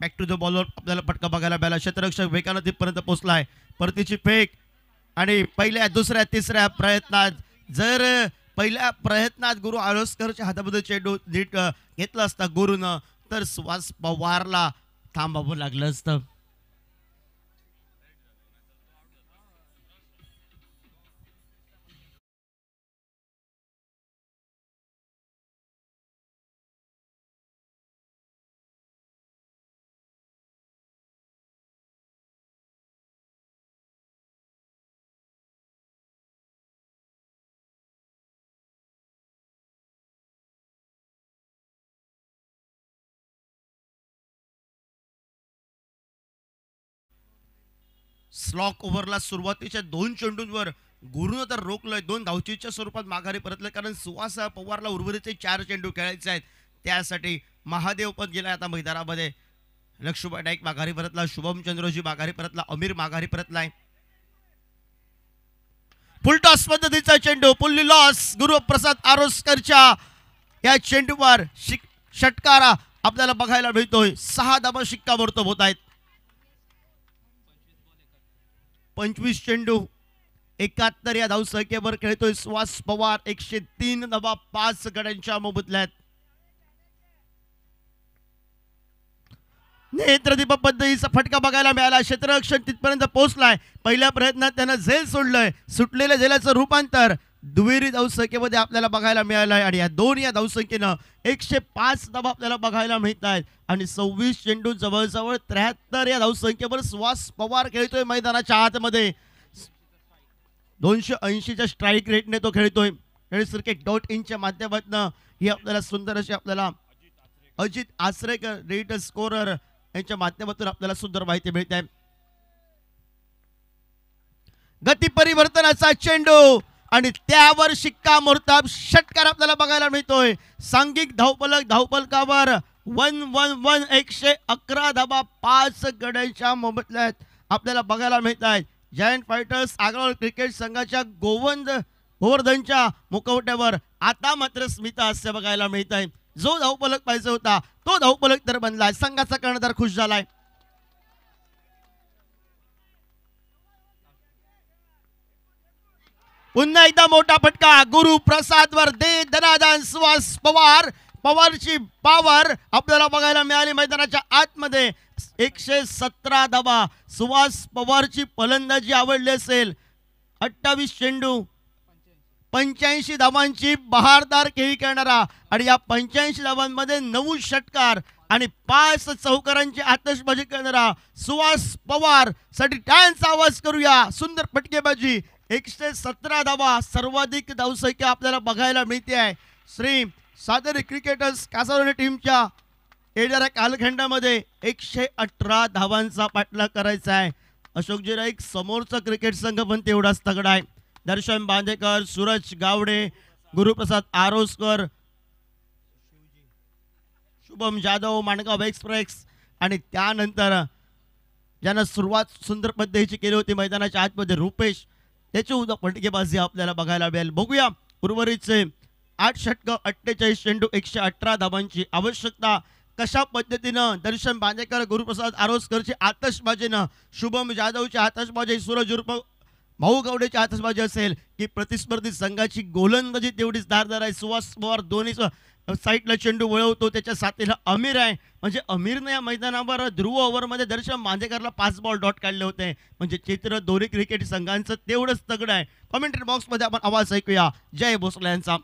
बॅक टू द बॉलवर आपल्याला फटका बघायला मिळाला. क्षेत्ररक्षक वेगानं तिथपर्यंत पोहोचलाय. परतीची फेक आणि पहिल्या दुसऱ्या तिसऱ्या प्रयत्नात जर पहिल्या प्रयत्नात गुरु आरोस्करच्या हातामध्ये चेंडू नीट घेतला असता गुरुनं तर सुहास पवारला थांबावं लागलं असतं. स्लॉक ओव्हरला सुरुवातीच्या 2 चेंडूंवर गुरुनं तर रोखलंय. 2 धावचीच्या स्वरूपात माघारी परतलं कारण सुहास पवारला उर्वरित 4 चेंडू खेळायचे आहेत. त्यासाठी महादेव पण गेला आता मैदानामध्ये. लक्ष्मण नाईक माघारी परतला, शुभम चंद्रजी माघारी परतला, अमीर माघारी परतलाय. फुलटॉस पद्धतीचा चेंडू पुल्ली लॉस गुरुप्रसाद आरोस्करच्या या चेंडूवर षटकारा आपल्याला बघायला मिळतोय. 6 धावा शिक्कामोर्तब होत आहेत. 25 चेंडू 71 या धावसंख्येवर खेळतोय सुहास पवार. 103 धावा 5 गड्यांच्या मोबदल्यात. नेत्रदीप पद्धतीचा फटका बघायला मिळाला. क्षेत्ररक्षण तिथपर्यंत पोहोचलाय. पहिल्या प्रयत्नात त्यानं झेल सोडलंय. सुटलेल्या झेलाचं रूपांतर दुहेरी धावसंख्येमध्ये आपल्याला बघायला मिळालंय आणि या धावसंख्येनं 105 धावा आपल्याला बघायला मिळत आहेत आणि 26 चेंडू जवळजवळ 73 या धावसंख्येवर सुहास पवार खेळतोय मैदानाच्या आतमध्ये. 280च्या स्ट्राईक रेटने तो खेळतोय. क्रिकेट.in च्या माध्यमातून ही आपल्याला सुंदर अशी आपल्याला अजित आसरेकर रेट स्कोरर यांच्या माध्यमातून आपल्याला सुंदर माहिती मिळते. गती परिवर्तनाचा चेंडू आणि त्यावर शिक्कामोर्तब षटकार आपल्याला बघायला मिळतोय. सांघिक धावफलकावर 1-1-1 111 धावा 5 गड्यांच्या मोबदल्यात आपल्याला बघायला मिळत आहेत. जायंट फायटर्स आग्रावल क्रिकेट संघाच्या गोवर्धनच्या मुखवट्यावर आता मात्र स्मिता हास्य बघायला मिळत आहे. जो धावफलक पाहिजे होता तो धावफलक तर बनलाय. संघाचा कर्णधार खुश झालाय. पुन्हा एकदा मोठा फटका गुरुप्रसाद वर दे धनादान सुहास पवार. पवारची पावर आपल्याला बघायला मिळाली मैदानाच्या आतमध्ये. 117 धावा सुहास पवारची फलंदाजी आवडली असेल. 28 चेंडू 85 धावांची बहारदार खेळी करणारा आणि या 85 धावांमध्ये 9 षटकार आणि 5 चौकारांची आतषबाजी करणारा सुहास पवार साठी टाळ्यांचा आवाज करूया. सुंदर फटकेबाजी. 117 धावा सर्वाधिक धावसंख्या आपल्याला बघायला मिळते आहे. श्री सादरी क्रिकेटर्स कासारवली टीमच्या येणाऱ्या कालखंडामध्ये 118 धावांचा पाठलाग करायचा आहे. अशोकजी नाईक समोरचा क्रिकेट संघ पण तेवढाच तगडा आहे. दर्शन बांदेकर, सूरज गावडे, गुरुप्रसाद आरोस्कर, शुभम जाधव, माणगाव एक्सप्रेस आणि त्यानंतर ज्यांना सुरुवात सुंदर पद्धतीची केली होती मैदानाच्या आतमध्ये रुपेश, त्याची उद्या फटकेबाजी आपल्याला बघायला मिळेल. बघूया उर्वरितचे 8 षटक 48 चेंडू 118 धावांची आवश्यकता कशा पद्धतीनं दर्शन बांदेकर, गुरुप्रसाद आरोस्करची आतषबाजीनं, शुभम जाधवची आतषबाजी, सूरज उर्फ भाऊ गावडेची आतषबाजी असेल की प्रतिस्पर्धी संघाची गोलंदाजी तेवढीच धारदार आहे. सुहास पवार दोन्ही साईडला चेंडू वळवतो. त्याच्या साथीला अमीर आहे. म्हणजे अमीरने या मैदानावर ध्रुव ओव्हरमध्ये दर्शन बांदेकरला 5 बॉल डॉट काढले होते. म्हणजे चित्र दोन्ही क्रिकेट संघांचं तेवढंच तगड आहे. कमेंट्री बॉक्समध्ये आपण आवाज ऐकूया जय भोसले यांचा.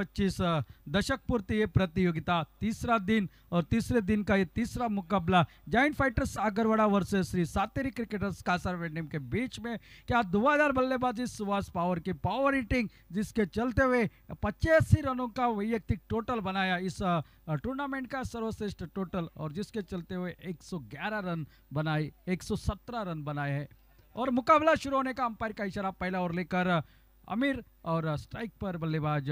2025 दशक पूर्ति ये प्रतियोगिता तीसरा दिन और तीसरे दिन का ये तीसरा मुकाबला giant fighters Agarwada versus Shri Sateri cricketers Kasar team के बीच में। क्या धुआंधार बल्लेबाजी सुभाष पावर की पावर हिटिंग जिसके चलते हुए 85 रनों का वैयक्तिक टोटल बनाया इस टूर्नामेंट का सर्वश्रेष्ठ टोटल, और जिसके चलते हुए 111 रन बनाए, 117 रन बनाए हैं। और मुकाबला शुरू होने का अंपायर का इशारा पहला ओवर लेकर अमीर और स्ट्राइक पर बल्लेबाज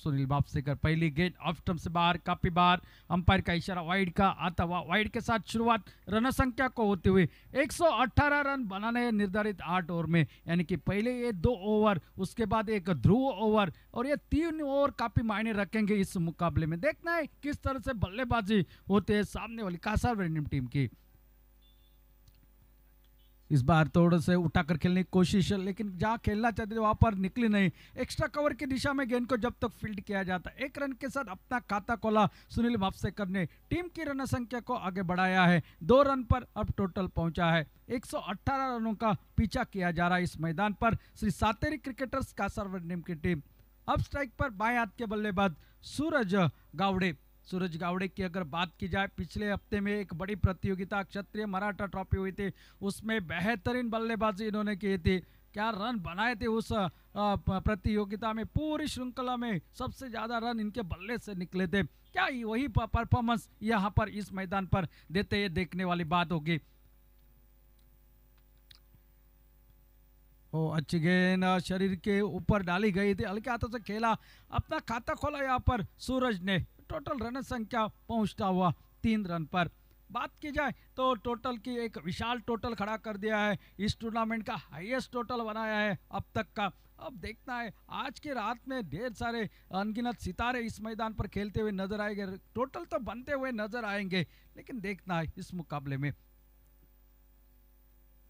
सुनील वापसेकर पहली गेंद ऑफ स्टंप से बाहर, काफी बार अंपायर का इशारा वाइड का आता हुआ। वाइड के साथ शुरुआत रन संख्या को होते हुए 118 रन बनाने निर्धारित 8 ओवर में, यानी कि पहले ये 2 ओवर, उसके बाद एक ध्रुव ओवर और ये 3 ओवर काफी मायने रखेंगे इस मुकाबले में। देखना है किस तरह से बल्लेबाजी होते हैं सामने वाली कासार टीम की। इस बार थोड़ा से उठाकर खेलने की कोशिश है, लेकिन जहां खेलना चाहते थे वहां पर निकली नहीं। एक्स्ट्रा कवर की दिशा में गेंद को जब तक फील्ड किया जाता है, 1 रन के साथ अपना खाता खोला सुनील वापसेकर ने। टीम की रन संख्या को आगे बढ़ाया है, 2 रन पर अब टोटल पहुंचा है। 118 रनों का पीछा किया जा रहा है इस मैदान पर श्री सातेरी क्रिकेटर्स कासार टीम की टीम। अब स्ट्राइक पर बाएं हाथ के बल्लेबाज सूरज गावड़े। सूरज गावड़े की अगर बात की जाए, पिछले हफ्ते में एक बड़ी प्रतियोगिता क्षत्रिय मराठा ट्रॉफी हुई थी, उसमें बेहतरीन बल्लेबाजी इन्होंने की थी। क्या रन बनाए थे उस प्रतियोगिता में, पूरी श्रृंखला में सबसे ज्यादा रन इनके बल्ले से निकले थे। क्या वही परफॉर्मेंस यहाँ पर इस मैदान पर देते, ये देखने वाली बात होगी। अच्छी गेंद शरीर के ऊपर डाली गई थी, हल्के हाथों से खेला, अपना खाता खोला यहाँ पर सूरज ने। टोटल रन संख्या पहुंचता हुआ 3 रन पर। बात की जाए तो टोटल की एक विशाल टोटल खड़ा कर दिया है, इस टूर्नामेंट का हाईएस्ट टोटल बनाया है अब तक का। अब देखना है आज की रात में ढेर सारे अनगिनत सितारे इस मैदान पर खेलते हुए नजर आएंगे, टोटल तो बनते हुए नजर आएंगे, लेकिन देखना है इस मुकाबले में।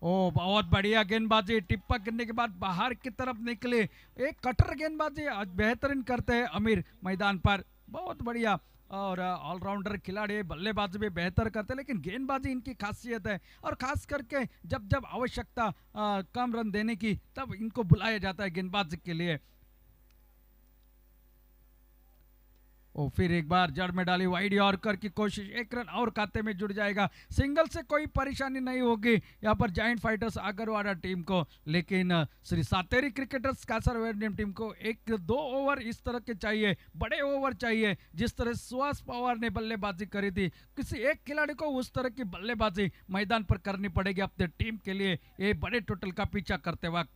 बहुत बढ़िया गेंदबाजी, टिप्पा गिरने के बाद बाहर की तरफ निकले, एक कटर गेंदबाजी आज बेहतरीन करते हैं अमीर मैदान पर, बहुत बढ़िया। और ऑलराउंडर खिलाड़ी बल्लेबाजी भी बेहतर करते हैं, लेकिन गेंदबाजी इनकी खासियत है, और खास करके जब जब आवश्यकता कम रन देने की, तब इनको बुलाया जाता है गेंदबाजी के लिए। फिर एक बार जड़ में डाली वाइड यॉर्कर की कोशिश, 1 रन और खाते में जुड़ जाएगा। सिंगल से कोई परेशानी नहीं होगी यहाँ पर जायंट फाइटर्स आगरवाड़ा टीम को, लेकिन श्री सातेरी क्रिकेटर्स कासार टीम को 1-2 ओवर इस तरह के चाहिए, बड़े ओवर चाहिए। जिस तरह सुभाष पवार ने बल्लेबाजी करी थी, किसी एक खिलाड़ी को उस तरह की बल्लेबाजी मैदान पर करनी पड़ेगी अपने टीम के लिए, ये बड़े टोटल का पीछा करते वक्त।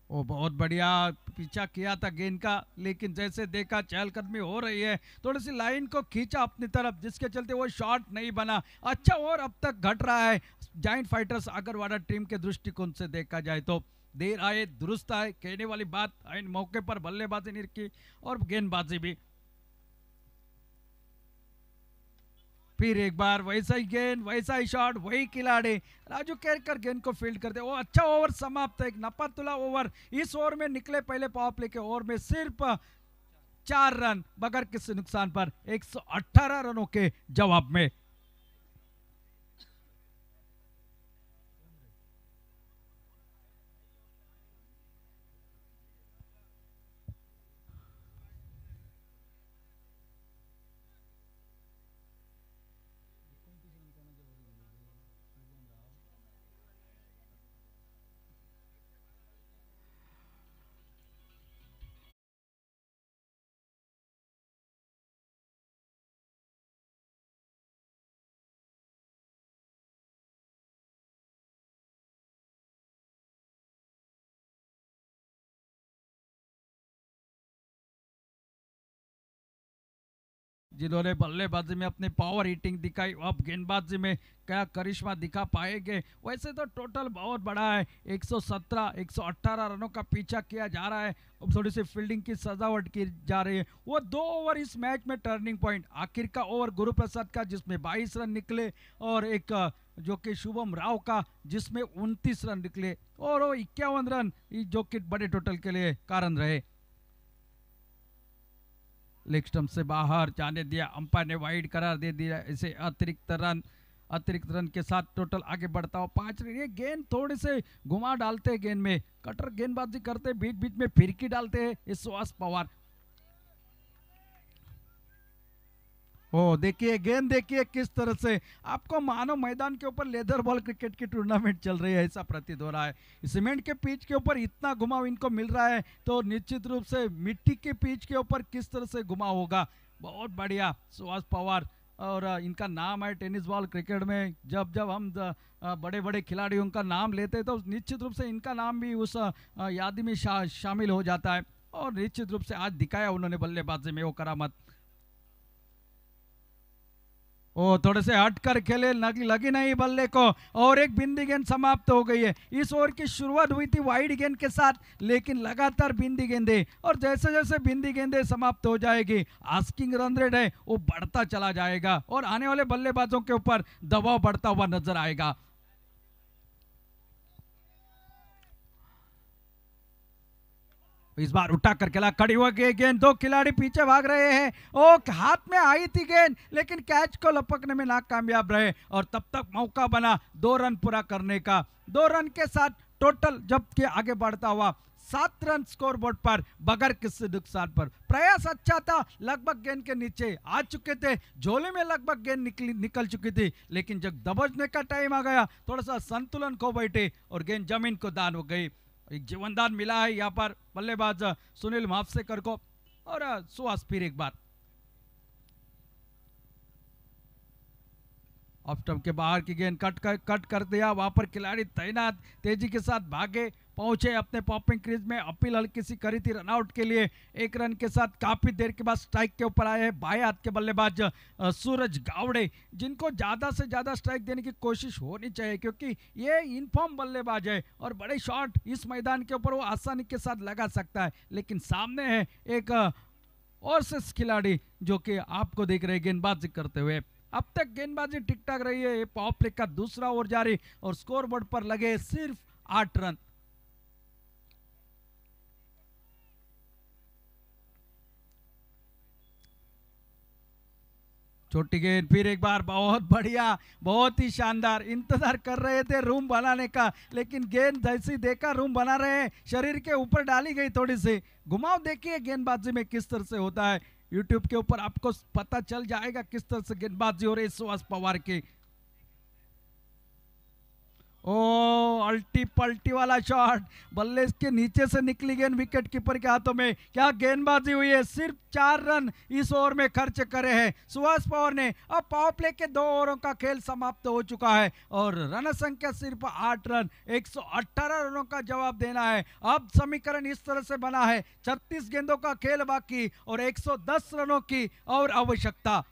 बहुत बढ़िया पीछा किया था गेंद का, लेकिन जैसे देखा चहलकदमी हो रही है, थोड़ी सी लाइन को खींचा अपनी तरफ, जिसके चलते वो शॉट नहीं बना। अच्छा ओवर अब तक घट रहा है जायंट फाइटर्स आगरवाड़ा टीम के दृष्टिकोण से देखा जाए तो। देर आए दुरुस्त आए कहने वाली बात, इन मौके पर बल्लेबाजी निरखी और गेंदबाजी भी। फिर एक बार वैसा ही गेंद, वैसा ही शॉट, वही खिलाड़ी राजू केरकर गेंद को फील्ड करते। वो अच्छा ओवर समाप्त है, एक नपातुला ओवर। इस ओवर में निकले पहले पावर प्ले के ओवर में सिर्फ 4 रन बगैर किसी नुकसान पर, 118 रनों के जवाब में। जिन्होंने बल्लेबाजी में अपनी पावर हिटिंग दिखाई, अब गेंदबाजी में क्या करिश्मा दिखा पाएंगे। वैसे तो टोटल बहुत बड़ा है, 117 118 रनों का पीछा किया जा रहा है। अब थोड़ी सी फील्डिंग की सजावट की जा रही है। वो 2 ओवर इस मैच में टर्निंग पॉइंट, आखिर का ओवर गुरु प्रसाद का जिसमें 22 रन निकले, और एक जो कि शुभम राव का जिसमें 29 रन निकले, और वो 51 रन जो कि बड़े टोटल के लिए कारण रहे। लेग स्टंप से बाहर जाने दिया, अंपायर ने वाइड करार दे दिया, इसे अतिरिक्त रन अतिरिक्त रन के साथ टोटल आगे बढ़ता हुआ 5 रन। ये गेंद थोड़े से घुमा डालते हैं, गेंद में कटर गेंदबाजी करते, बीच बीच में फिरकी डालते हैं इस सुहास पवार। ओ देखिए गेंद, देखिए किस तरह से आपको मानो मैदान के ऊपर लेदर बॉल क्रिकेट की टूर्नामेंट चल रही है ऐसा प्रतीत हो रहा है। सीमेंट के पिच के ऊपर इतना घुमाव इनको मिल रहा है तो निश्चित रूप से मिट्टी के पिच के ऊपर किस तरह से घुमाव होगा। बहुत बढ़िया सुहास पवार, और इनका नाम है टेनिस बॉल क्रिकेट में। जब जब हम बड़े बड़े खिलाड़ियों का नाम लेते हैं तो निश्चित रूप से इनका नाम भी उस यादी में शामिल हो जाता है, और निश्चित रूप से आज दिखाया उन्होंने बल्लेबाजी में वो करामत। ओ थोड़े से हट कर खेले, लगी नहीं बल्ले को, और एक बिंदी गेंद समाप्त हो गई है। इस ओवर की शुरुआत हुई थी वाइड गेंद के साथ, लेकिन लगातार बिंदी गेंदे, और जैसे जैसे बिंदी गेंदे समाप्त हो जाएगी आस्किंग रन रेट है वो बढ़ता चला जाएगा, और आने वाले बल्लेबाजों के ऊपर दबाव बढ़ता हुआ नजर आएगा। इस बार उठा कर खेला, खड़ी हुई गेंद, दो खिलाड़ी पीछे भाग रहे हैं। ओ हाथ में आई थी गेंद, लेकिन कैच को लपकने में नाकामयाब रहे, और तब तक मौका बना 2 रन पूरा करने का। 2 रन के साथ टोटल जबकि आगे बढ़ता हुआ 7 रन स्कोर बोर्ड पर बगैर किसी नुकसान पर। प्रयास अच्छा था, लगभग गेंद के नीचे आ चुके थे, झोले में लगभग गेंद निकल चुकी थी, लेकिन जब दबोचने का टाइम आ गया थोड़ा सा संतुलन खो बैठे और गेंद जमीन को दान हो गई। एक जीवनदान मिला है यहाँ पर बल्लेबाज सुनील मावसेकर को, और सुहास फिर एक बार ऑफ स्टंप के बाहर की गेंद कट कर दिया। वहां पर खिलाड़ी तैनात तेजी के साथ भागे, पहुंचे अपने पॉपिंग क्रीज में, अपील हल्की सी करी थी रनआउट के लिए। 1 रन के साथ काफी देर के बाद स्ट्राइक के ऊपर आए हैं बाएं हाथ के बल्लेबाज सूरज गावड़े, जिनको ज्यादा से ज्यादा स्ट्राइक देने की कोशिश होनी चाहिए, क्योंकि ये इनफॉर्म बल्लेबाज है और बड़े शॉट इस मैदान के ऊपर वो आसानी के साथ लगा सकता है। लेकिन सामने है एक और से खिलाड़ी जो कि आपको देख रहे गेंदबाजी करते हुए। अब तक गेंदबाजी ठीक ठाक रही है, पावर प्ले का दूसरा ओवर जारी और स्कोर बोर्ड पर लगे सिर्फ 8 रन। छोटी गेंद फिर एक बार, बहुत बढ़िया, बहुत ही शानदार। इंतजार कर रहे थे रूम बनाने का, लेकिन गेंद जैसी देखा रूम बना रहे हैं, शरीर के ऊपर डाली गई थोड़ी सी। घुमाव देखिए गेंदबाजी में किस तरह से होता है, यूट्यूब के ऊपर आपको पता चल जाएगा किस तरह से गेंदबाजी हो रही है सुहास पवार की। ओ अल्टी पल्टी वाला शॉट, बल्ले के नीचे से निकली गेंद विकेट कीपर के हाथों में। क्या गेंदबाजी हुई है, सिर्फ 4 रन इस ओवर में खर्च करे हैं सुहास पवार ने। अब पावर प्ले के 2 ओवरों का खेल समाप्त हो चुका है और रन संख्या सिर्फ 8 रन, 118 रनों का जवाब देना है। अब समीकरण इस तरह से बना है, 36 गेंदों का खेल बाकी और 110 रनों की और आवश्यकता।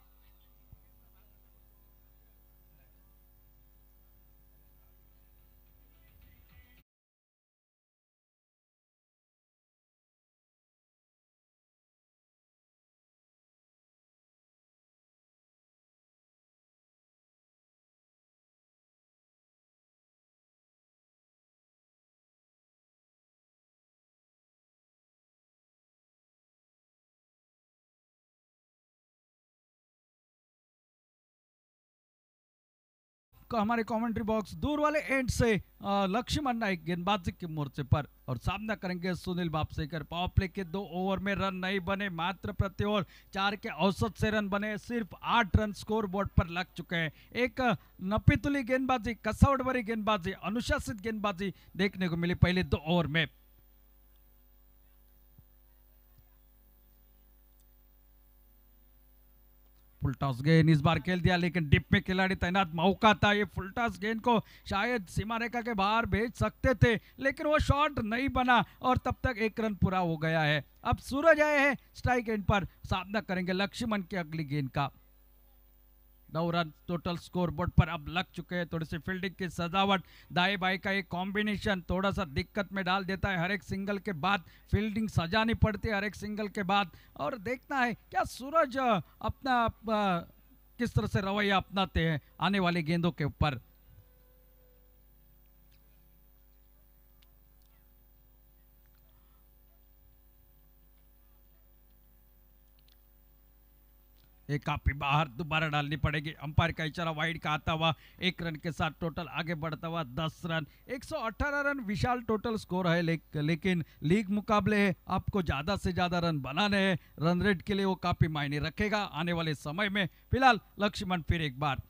हमारे कमेंट्री बॉक्स दूर वाले एंड से लक्ष्मण नाइक गेंदबाजी के मोर्चे पर, और सामना करेंगे सुनील वापसेकर। पावर प्ले के 2 ओवर में रन नहीं बने, मात्र प्रति ओवर 4 के औसत से रन बने, सिर्फ 8 रन स्कोर बोर्ड पर लग चुके हैं। एक नपीतुली गेंदबाजी, कसौट भरी गेंदबाजी, अनुशासित गेंदबाजी देखने को मिली पहले 2 ओवर में। फुल टॉस गेंद इस बार खेल दिया, लेकिन डिप में खिलाड़ी तैनात, मौका था, ये फुल टॉस गेंद को शायद सीमा रेखा के बाहर भेज सकते थे, लेकिन वो शॉट नहीं बना और तब तक 1 रन पूरा हो गया है। अब सूरज आए हैं स्ट्राइक एंड पर, सामना करेंगे लक्ष्मण की अगली गेंद का। 9 रन टोटल स्कोर बोर्ड पर अब लग चुके हैं। थोड़ी सी फील्डिंग की सजावट, दाएं बाएं का एक कॉम्बिनेशन थोड़ा सा दिक्कत में डाल देता है। हर एक सिंगल के बाद फील्डिंग सजानी पड़ती है, हर एक सिंगल के बाद, और देखना है क्या सूरज अपना किस तरह से रवैया अपनाते हैं आने वाली गेंदों के ऊपर। ये काफी बाहर दोबारा डालनी पड़ेगी। अंपायर का इशारा वाइड का आता हुआ 1 रन के साथ टोटल आगे बढ़ता हुआ 10 रन। 118 रन विशाल टोटल स्कोर है, लेकिन लीग मुकाबले है, आपको ज्यादा से ज्यादा रन बनाने हैं। रन रेट के लिए वो काफी मायने रखेगा आने वाले समय में। फिलहाल लक्ष्मण फिर एक बार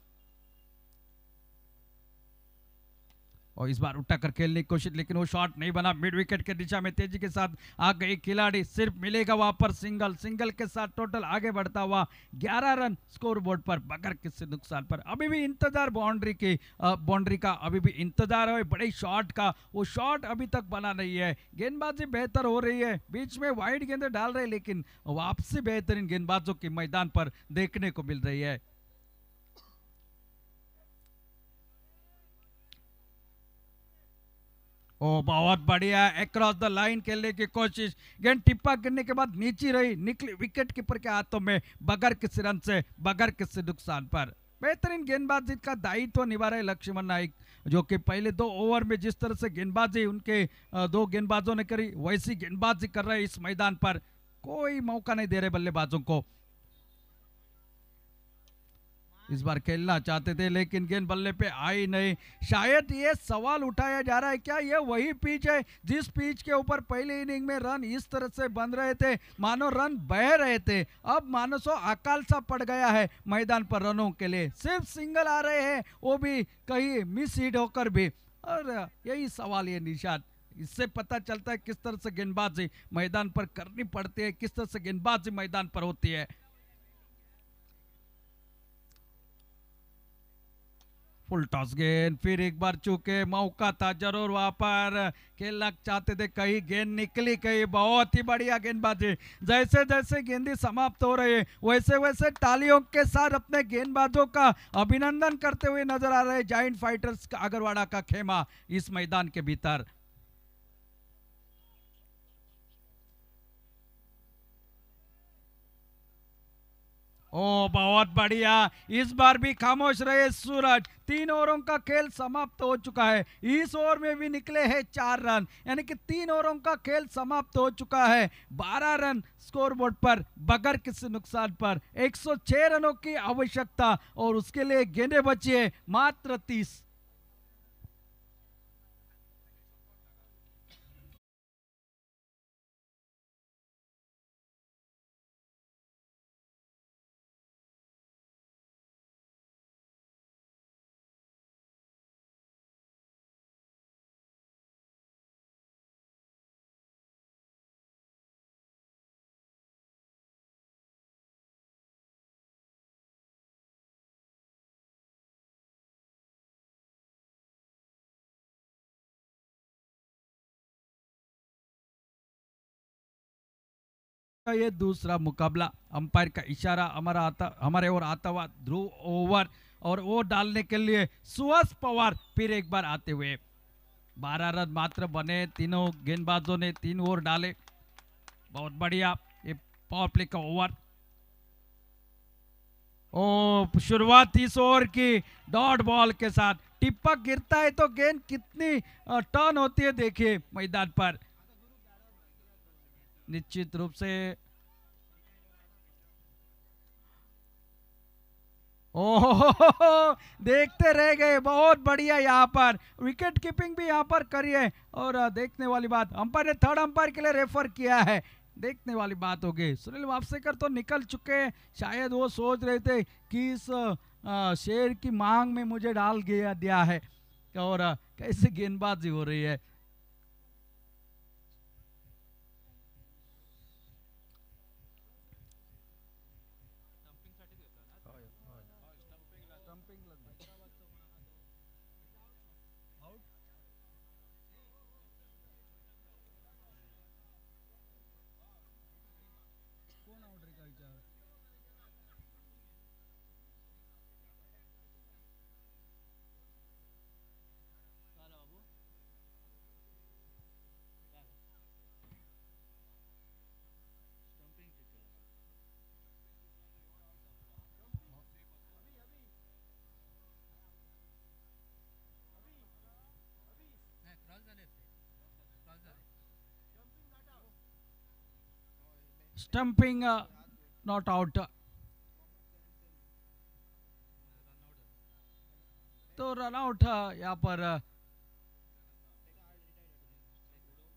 और इस बार उठाकर खेलने की कोशिश, लेकिन वो शॉट नहीं बना। मिड विकेट के दिशा में तेजी के साथ आ गई खिलाड़ी, सिर्फ मिलेगा वहां पर सिंगल के साथ टोटल आगे बढ़ता हुआ 11 रन स्कोर बोर्ड पर बगैर किसी नुकसान पर। अभी भी इंतजार बाउंड्री का अभी भी इंतजार है बड़े शॉट का, वो शॉट अभी तक बना नहीं है। गेंदबाजी बेहतर हो रही है, बीच में वाइड गेंदें डाल रहे, लेकिन वापसी बेहतरीन गेंदबाजों की मैदान पर देखने को मिल रही है। ओ बहुत बढ़िया, अक्रॉस द लाइन खेलने की कोशिश, गेंद टिप्पा गिरने के बाद नीचे रही, निकली विकेट कीपर के हाथों में बगैर किसी रन से, बगैर किसी नुकसान पर। बेहतरीन गेंदबाजी का दायित्व निभा रहे लक्ष्मण नाइक, जो कि पहले 2 ओवर में जिस तरह से गेंदबाजी उनके 2 गेंदबाजों ने करी, वैसी गेंदबाजी कर रहे इस मैदान पर, कोई मौका नहीं दे रहे बल्लेबाजों को। इस बार खेलना चाहते थे लेकिन गेंद बल्ले पे आई नहीं। शायद ये सवाल उठाया जा रहा है, क्या ये वही पिच है जिस पिच के ऊपर पहले इनिंग में रन इस तरह से बन रहे थे, मानो रन बह रहे थे, अब मानो सो अकाल सा पड़ गया है मैदान पर रनों के लिए, सिर्फ सिंगल आ रहे हैं, वो भी कहीं मिस हिट होकर भी। और यही सवाल ये निशान, इससे पता चलता है किस तरह से गेंदबाजी मैदान पर करनी पड़ती है, किस तरह से गेंदबाजी मैदान पर होती है। फुल टॉस गेंद, फिर एक बार चूके, मौका था जरूर वहां पर, खेलना चाहते थे, कहीं गेंद निकली, कहीं बहुत ही बढ़िया गेंदबाजी। जैसे जैसे गेंदी समाप्त हो रही है वैसे वैसे तालियों के साथ अपने गेंदबाजों का अभिनंदन करते हुए नजर आ रहे जायंट फाइटर्स का अगरवाड़ा का खेमा इस मैदान के भीतर। ओ बहुत बढ़िया, इस बार भी खामोश रहे सूरज। 3 ओवरों का खेल समाप्त हो चुका है, इस ओवर में भी निकले हैं 4 रन, यानी कि 3 ओवरों का खेल समाप्त हो चुका है। 12 रन स्कोरबोर्ड पर बगैर किसी नुकसान पर, 106 रनों की आवश्यकता और उसके लिए गेंदें बची है मात्र 30। ये दूसरा मुकाबला, अंपायर का इशारा हमारे ओर आता हुआ ध्रुव ओवर, और वो डालने के लिए सुहास पवार फिर एक बार आते हुए। 12 रन मात्र बने, तीनों गेंदबाजों ने 3 ओवर डाले, बहुत बढ़िया। ये पावर प्ले का ओवर, ओ शुरुआत इस ओवर की डॉट बॉल के साथ, टिप्पा गिरता है तो गेंद कितनी टर्न होती है देखिए मैदान पर। निश्चित रूप से ओह देखते रह गए, बहुत बढ़िया। यहाँ पर विकेट कीपिंग भी यहाँ पर करिए, और देखने वाली बात, अंपायर ने 3rd अंपायर के लिए रेफर किया है, देखने वाली बात होगी। सुनील वापसेकर तो निकल चुके, शायद वो सोच रहे थे कि इस शेर की मांग में मुझे डाल दिया है, और कैसे गेंदबाजी हो रही है। Stumping not out. तो रन आउट यहाँ पर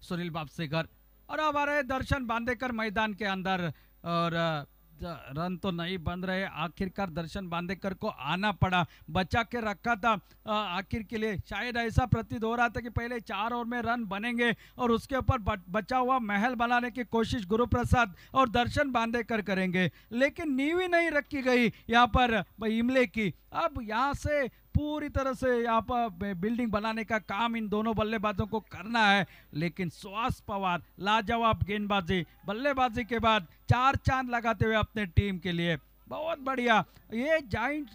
सुनील वापसेकर। और हमारे दर्शन बांदेकर मैदान के अंदर, और रन तो नहीं बन रहे। आखिरकार दर्शन बांदेकर को आना पड़ा, बचा के रखा था आखिर के लिए। शायद ऐसा प्रतीत हो रहा था कि पहले 4 ओवर में रन बनेंगे और उसके ऊपर बचा हुआ महल बनाने की कोशिश गुरुप्रसाद और दर्शन बांदेकर करेंगे, लेकिन नींव ही नहीं रखी गई यहाँ पर इमले की। अब यहाँ से पूरी तरह से यहाँ पर बिल्डिंग बनाने का काम इन दोनों बल्लेबाजों को करना है, लेकिन सुहास पवार लाजवाब गेंदबाजी, बल्लेबाजी के बाद 4 चांद लगाते हुए अपने टीम के लिए। बहुत बढ़िया। ये जाइंट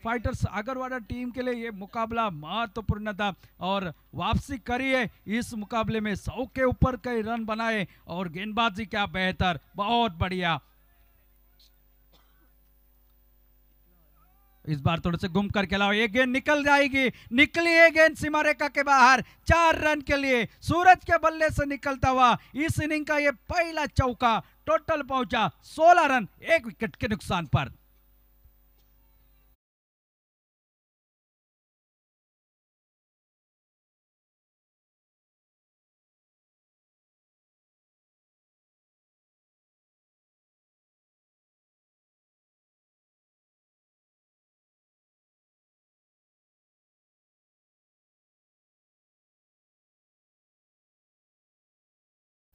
फाइटर्स आगरवाड़ा टीम के लिए ये मुकाबला महत्वपूर्ण था और वापसी करिए इस मुकाबले में। 100 के ऊपर कई रन बनाए और गेंदबाजी क्या बेहतर, बहुत बढ़िया। इस बार थोड़े से घूम कर खेलाओ, ये गेंद निकल जाएगी, निकली है गेंद सीमा रेखा के बाहर। 4 रन के लिए सूरज के बल्ले से निकलता हुआ इस इनिंग का ये पहला चौका। टोटल पहुंचा 16 रन 1 विकेट के नुकसान पर।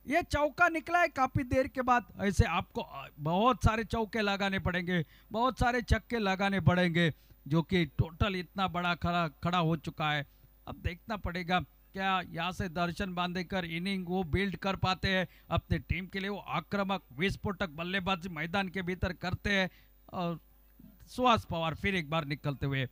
ये चौका निकला है काफी देर के बाद। ऐसे आपको बहुत सारे चौके लगाने पड़ेंगे, बहुत सारे छक्के लगाने पड़ेंगे, जो कि टोटल इतना बड़ा खड़ा हो चुका है। अब देखना पड़ेगा क्या यहाँ से दर्शन बांदेकर इनिंग वो बिल्ड कर पाते हैं अपने टीम के लिए। वो आक्रामक विस्फोटक बल्लेबाजी मैदान के भीतर करते हैं। और सुहास पवार फिर एक बार निकलते हुए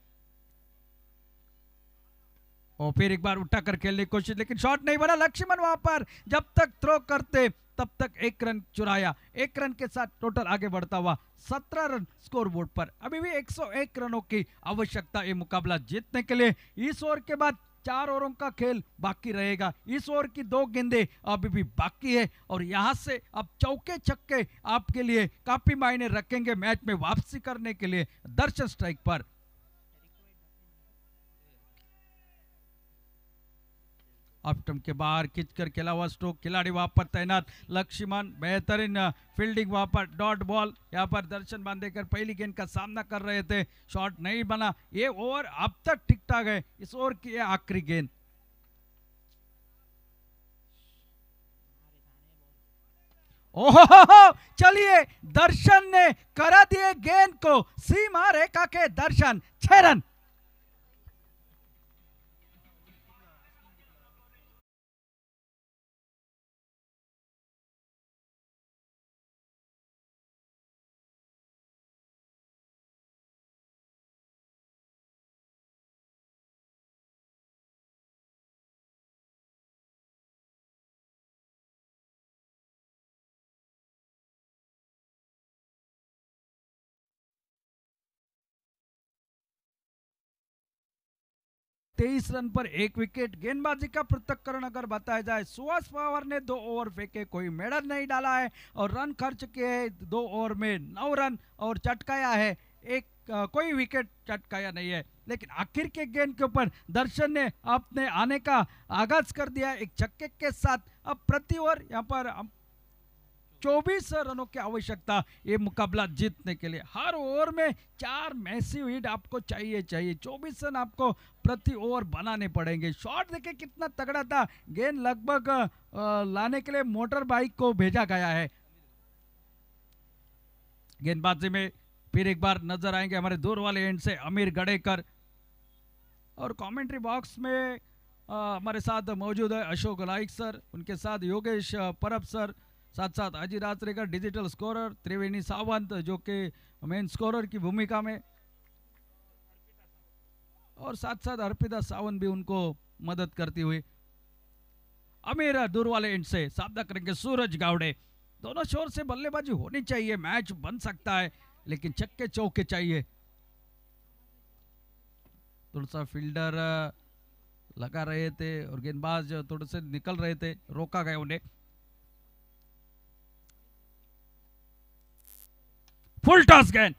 और फिर एक बार उठा कर खेलने की कोशिश, लेकिन शॉट नहीं बना। लक्ष्मण वहां पर जब तक थ्रो करते तब तक 1 रन चुराया। 1 रन के साथ टोटल आगे बढ़ता हुआ 17 रन स्कोर बोर्ड पर। अभी भी 101 रनों की आवश्यकता ये मुकाबला जीतने के लिए। इस ओवर के बाद 4 ओवरों का खेल बाकी रहेगा। इस ओवर की 2 गेंदें अभी भी बाकी है और यहां से अब चौके छक्के आपके लिए काफी मायने रखेंगे मैच में वापसी करने के लिए। दर्शन स्ट्राइक पर। ऑफ के बाहर खींचकर खेला हुआ स्ट्रोक, खिलाड़ी वहां पर तैनात लक्ष्मण, बेहतरीन फील्डिंग वहां पर। डॉट बॉल यहां पर दर्शन बांदेकर पहली गेंद का सामना कर रहे थे, शॉट नहीं बना। ये ओवर अब तक ठीक ठाक है, इस ओवर की आखिरी गेंद। ओहो, चलिए दर्शन ने करा दिए गेंद को सीमा रेखा के दर्शन। 6 रन। तेईस रन पर 1 विकेट। गेंदबाजी का पृथक्करण अगर बताया जाए, सुहास पवार ने 2 ओवर फेंके, कोई मेडल नहीं डाला है और रन खर्च किए 2 ओवर में 9 रन और चटकाया है कोई विकेट चटकाया नहीं है। लेकिन आखिर के गेंद के ऊपर दर्शन ने अपने आने का आगाज कर दिया एक छक्के के साथ। अब प्रति ओवर यहाँ पर 24 रनों की आवश्यकता ये मुकाबला जीतने के लिए। हर ओवर में 4 मैसिव हिट आपको चाहिए। 24 रन आपको प्रति ओवर बनाने पड़ेंगे। शॉट देखिए कितना तगड़ा था, गेंद लगभग लाने के लिए मोटर बाइक को भेजा गया है। गेंदबाजी में फिर एक बार नजर आएंगे हमारे दूर वाले एंड से अमीर गड़ेकर, और कमेंट्री बॉक्स में हमारे साथ मौजूद है अशोक नाइक सर, उनके साथ योगेश परब सर, साथ साथ अजीत आचरेकर डिजिटल स्कोरर, त्रिवेणी सावंत जो कि मेन स्कोरर की भूमिका में, और साथ साथ अर्पिता सावंत भी उनको मदद करती हुई। अमीर दूर वाले एंड से सामना करेंगे सूरज गावड़े। दोनों शोर से बल्लेबाजी होनी चाहिए, मैच बन सकता है, लेकिन छक्के चौके चाहिए। थोड़ा सा फील्डर लगा रहे थे और गेंदबाज थोड़े से निकल रहे थे, रोका गया उन्हें। फुल टॉस गेंद,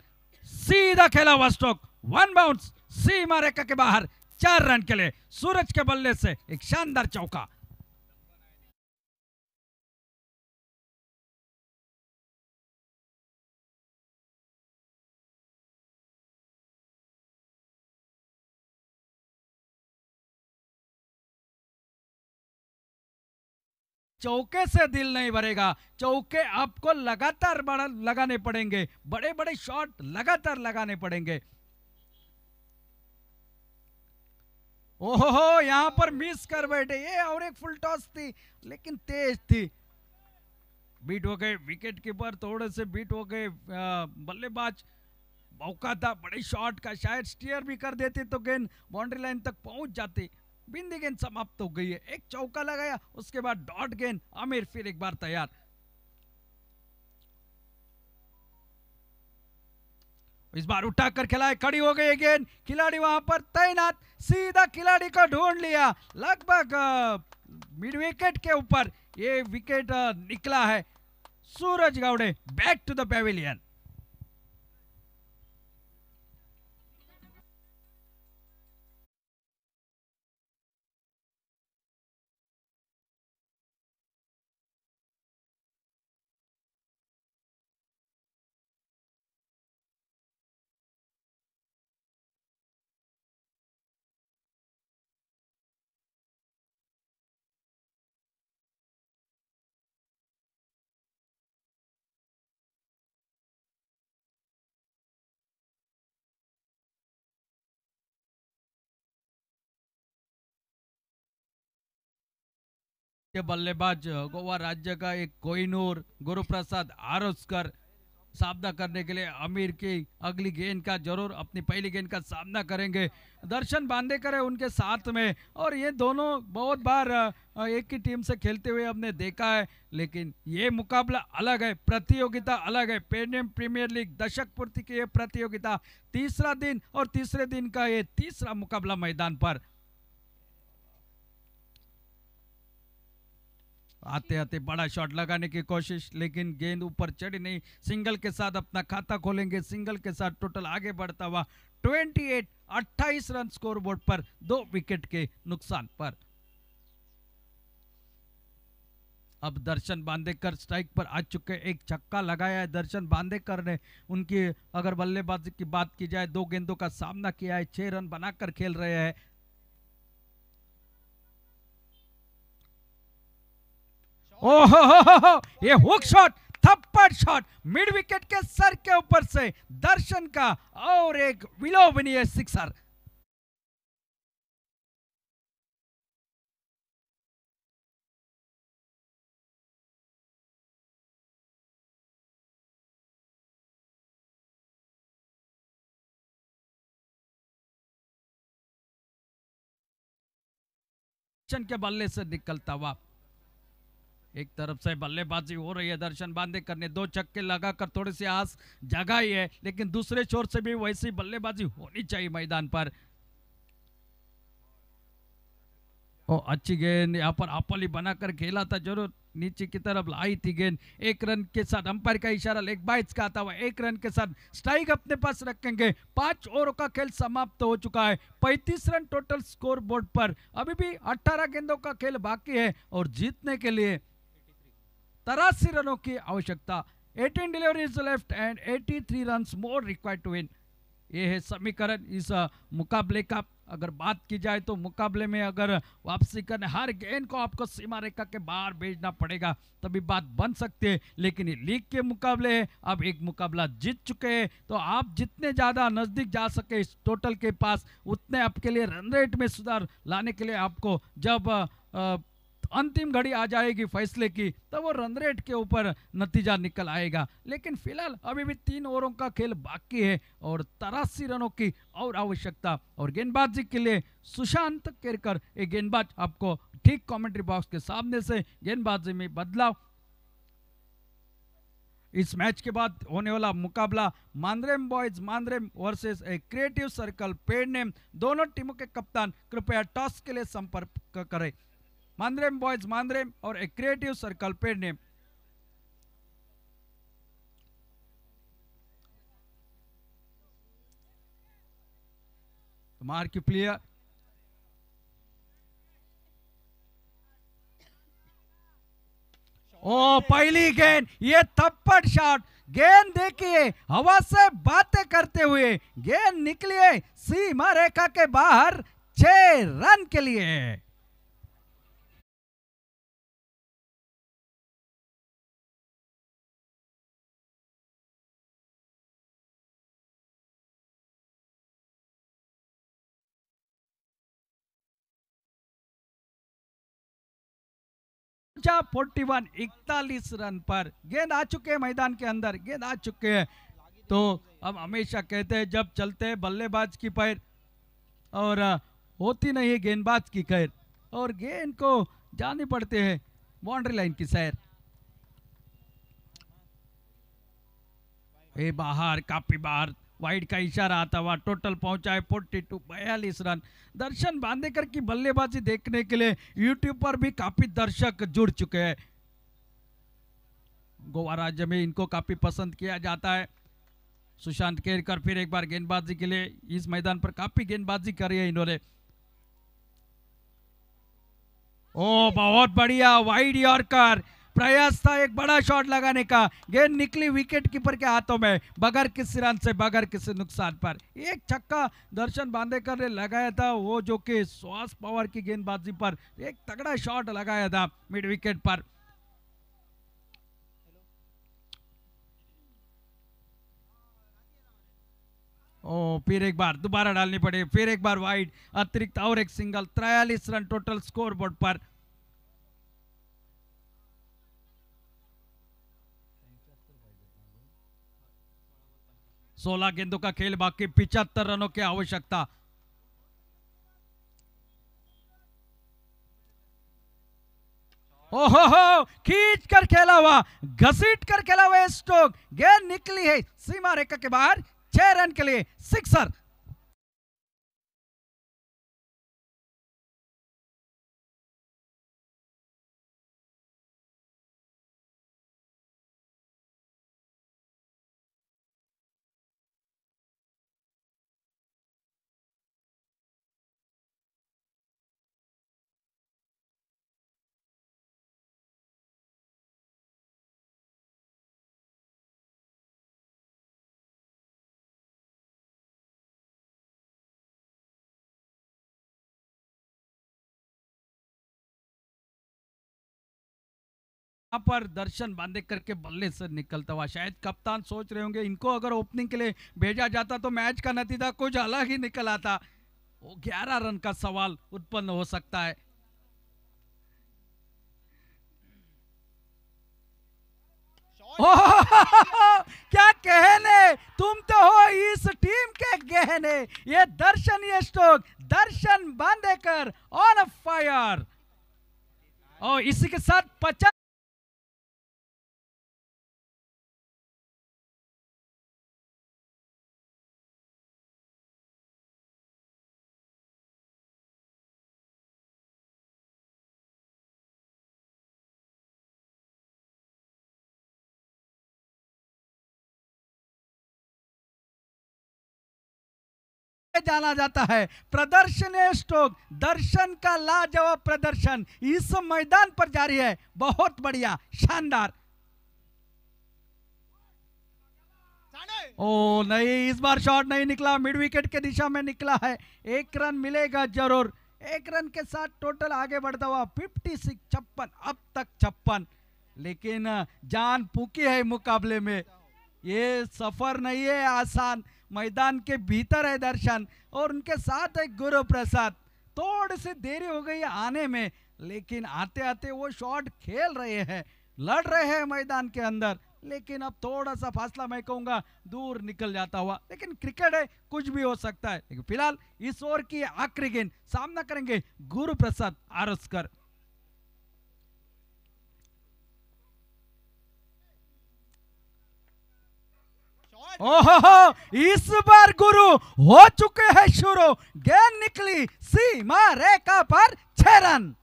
सीधा खेला हुआ स्ट्रोक, 1 बाउंस, सीमा रेखा के बाहर 4 रन के लिए सूरज के बल्ले से एक शानदार चौका। चौके से दिल नहीं भरेगा, चौके आपको लगातार लगाने पड़ेंगे, बड़े बड़े शॉट लगातार लगाने पड़ेंगे। ओहो, यहां पर मिस कर बैठे ये, और एक फुल टॉस थी लेकिन तेज थी, बीट हो गए विकेट कीपर, थोड़े से बीट हो गए बल्लेबाज। मौका था बड़े शॉट का, शायद स्टीयर भी कर देते तो गेंद बाउंड्री लाइन तक पहुंच जाती। बिंदी गेंद समाप्त हो गई है, एक चौका लगाया, उसके बाद डॉट गेंद। आमिर फिर एक बार तैयार। इस बार उठाकर खिलाए, खड़ी हो गई गेंद, खिलाड़ी वहां पर तैनात, सीधा खिलाड़ी को ढूंढ लिया, लगभग मिड विकेट के ऊपर ये विकेट निकला है। Suraj Gawade back to the pavilion. के बल्लेबाज गोवा राज्य का एक कोहिनूर गुरुप्रसाद आरोस्कर सामना करने के लिए आमिर की अगली गेंद का जरूर अपनी पहली गेंद का सामना करेंगे। दर्शन बांदेकर है उनके साथ में, और ये दोनों बहुत बार एक ही टीम से खेलते हुए हमने देखा है, लेकिन ये मुकाबला अलग है, प्रतियोगिता अलग है। पेडनेम प्रीमियर लीग दशक पूर्ति की ये प्रतियोगिता तीसरा दिन, और तीसरे दिन का ये तीसरा मुकाबला मैदान पर। आते आते बड़ा शॉट लगाने की कोशिश, लेकिन गेंद ऊपर चढ़ी नहीं। सिंगल के साथ अपना खाता खोलेंगे, सिंगल के साथ टोटल आगे बढ़ता हुआ 28 रन स्कोर बोर्ड पर 2 विकेट के नुकसान पर। अब दर्शन बांदेकर स्ट्राइक पर आ चुके, एक छक्का लगाया है दर्शन बांदेकर ने। उनकी अगर बल्लेबाजी की बात की जाए, 2 गेंदों का सामना किया है, 6 रन बनाकर खेल रहे हैं। ओहो, ये हुक शॉट, थप्पड़ शॉट मिड विकेट के सर के ऊपर से दर्शन का, और एक विलोभनीय सिक्सर। दर्शन के बल्ले से निकलता हुआ, एक तरफ से बल्लेबाजी हो रही है, दर्शन बांदेकर ने 2 छक्के लगाकर थोड़ी सी आस जगाई है, लेकिन दूसरे छोर से भी वैसी बल्लेबाजी होनी चाहिए मैदान पर। ओ अच्छी गेंद यहाँ पर आपली बनाकर खेला था, जरूर नीचे की तरफ लाई थी गेंद। 1 रन के साथ अंपायर का इशारा लेग बाइट्स का आता हुआ, 1 रन के साथ स्ट्राइक अपने पास रखेंगे। 5 ओवरों का खेल समाप्त हो चुका है, 35 रन टोटल स्कोर बोर्ड पर। अभी भी 18 गेंदों का खेल बाकी है, और जीतने के लिए 83 रनों की आवश्यकता। 18 deliveries left and 83 runs more required to win. ये है समीकरण इस मुकाबले का। अगर बात की जाए तो मुकाबले में अगर वापसी करने, हर गेंद को आपको सीमा रेखा के बाहर भेजना पड़ेगा, तभी बात बन सकती है। लेकिन ये लीग के मुकाबले है, अब एक मुकाबला जीत चुके हैं, तो आप जितने ज्यादा नजदीक जा सके इस टोटल के पास, उतने आपके लिए रन रेट में सुधार लाने के लिए आपको जब अंतिम घड़ी आ जाएगी फैसले की, तब वो रन रेट के ऊपर नतीजा निकल आएगा। लेकिन फिलहाल अभी भी 3 ओवरों का खेल बाकी है, और 83 रनों की और आवश्यकता। और गेंदबाजी के लिए सुशांत केरकर, एक गेंदबाज आपको ठीक कमेंट्री बॉक्स के सामने से गेंदबाजी में बदलाव। इस मैच के बाद होने वाला मुकाबला Mandrem boys Mandrem versus A creative circle Pernem. दोनों टीमों के कप्तान कृपया टॉस के लिए संपर्क करें। मांद्रेम बॉयज मांद्रेम और एक क्रिएटिव सर्कल पेडनेम। मार्क प्लेयर ओ पहली गेंद, ये थप्पड़ शॉट, गेंद देखिए हवा से बातें करते हुए गेंद निकली है सीमा रेखा के बाहर 6 रन के लिए। जा 41 41 रन पर गेंद आ चुके हैं मैदान के अंदर, गेंद आ चुके हैं। तो अब हमेशा कहते हैं जब चलते हैं बल्लेबाज की पैर और होती नहीं है गेंदबाज की खैर, और गेंद को जाने पड़ते हैं बाउंड्री लाइन की सैर। ये बाहर, काफी बाहर, वाइड का इशारा आता हुआ टोटल पहुंचा है 42 42 रन। दर्शन बांदेकर की बल्लेबाजी देखने के लिए यूट्यूब पर भी काफी दर्शक जुड़ चुके हैं। गोवा राज्य में इनको काफी पसंद किया जाता है। सुशांत केरकर फिर एक बार गेंदबाजी के लिए इस मैदान पर काफी गेंदबाजी करी है इन्होंने। ओ बहुत बढ़िया वाइड यॉर्कर, प्रयास था एक बड़ा शॉट लगाने का, गेंद निकली विकेट कीपर के हाथों में बगैर किसी रन से, बगैर किसी नुकसान पर। एक छक्का दर्शन बांदेकर ने लगाया था, वो जो कि श्वास पावर की गेंदबाजी पर एक तगड़ा शॉट लगाया था मिड विकेट पर। ओ फिर एक बार दोबारा डालनी पड़ी, फिर एक बार वाइड, अतिरिक्त और एक single, 43 run total score board पर। सोलह गेंदों का खेल बाकी, 75 रनों की आवश्यकता। ओहो खींच कर खेला हुआ, घसीट कर खेला हुआ स्ट्रोक, गेंद निकली है सीमा रेखा के बाहर 6 रन के लिए, सिक्सर। यहाँ पर दर्शन बांदेकर के बल्ले से निकलता हुआ, शायद कप्तान सोच रहे होंगे इनको अगर ओपनिंग के लिए भेजा जाता तो मैच का नतीजा कुछ अलग ही निकल आता, वो 11 रन का सवाल उत्पन्न हो सकता है। क्या कहने, तुम तो हो इस टीम के गहने, ये दर्शन, ये stroke, Darshan Bandekar on fire. और इसी के साथ 50 जाना जाता है प्रदर्शन स्ट्रोक, दर्शन का लाजवाब प्रदर्शन इस मैदान पर जारी है, बहुत बढ़िया, शानदार। ओ नहीं, इस बार शॉट नहीं निकला, मिड विकेट के दिशा में निकला है, 1 रन मिलेगा जरूर। 1 रन के साथ टोटल आगे बढ़ता हुआ 56 56, अब तक 56, लेकिन जान फूकी है मुकाबले में, ये सफर नहीं है आसान, मैदान के भीतर है दर्शन और उनके साथ है गुरु प्रसाद। थोड़ी सी देरी हो गई आने में, लेकिन आते आते वो शॉट खेल रहे हैं, लड़ रहे हैं मैदान के अंदर, लेकिन अब थोड़ा सा फासला मैं कहूंगा दूर निकल जाता हुआ, लेकिन क्रिकेट है कुछ भी हो सकता है। लेकिन फिलहाल इस ओवर की आखिरी गेंद सामना करेंगे गुरु प्रसाद आरस्कर। ओहो इस बार गुरु हो चुके हैं शुरू, गेंद निकली सीमा रेखा पर 6 रन।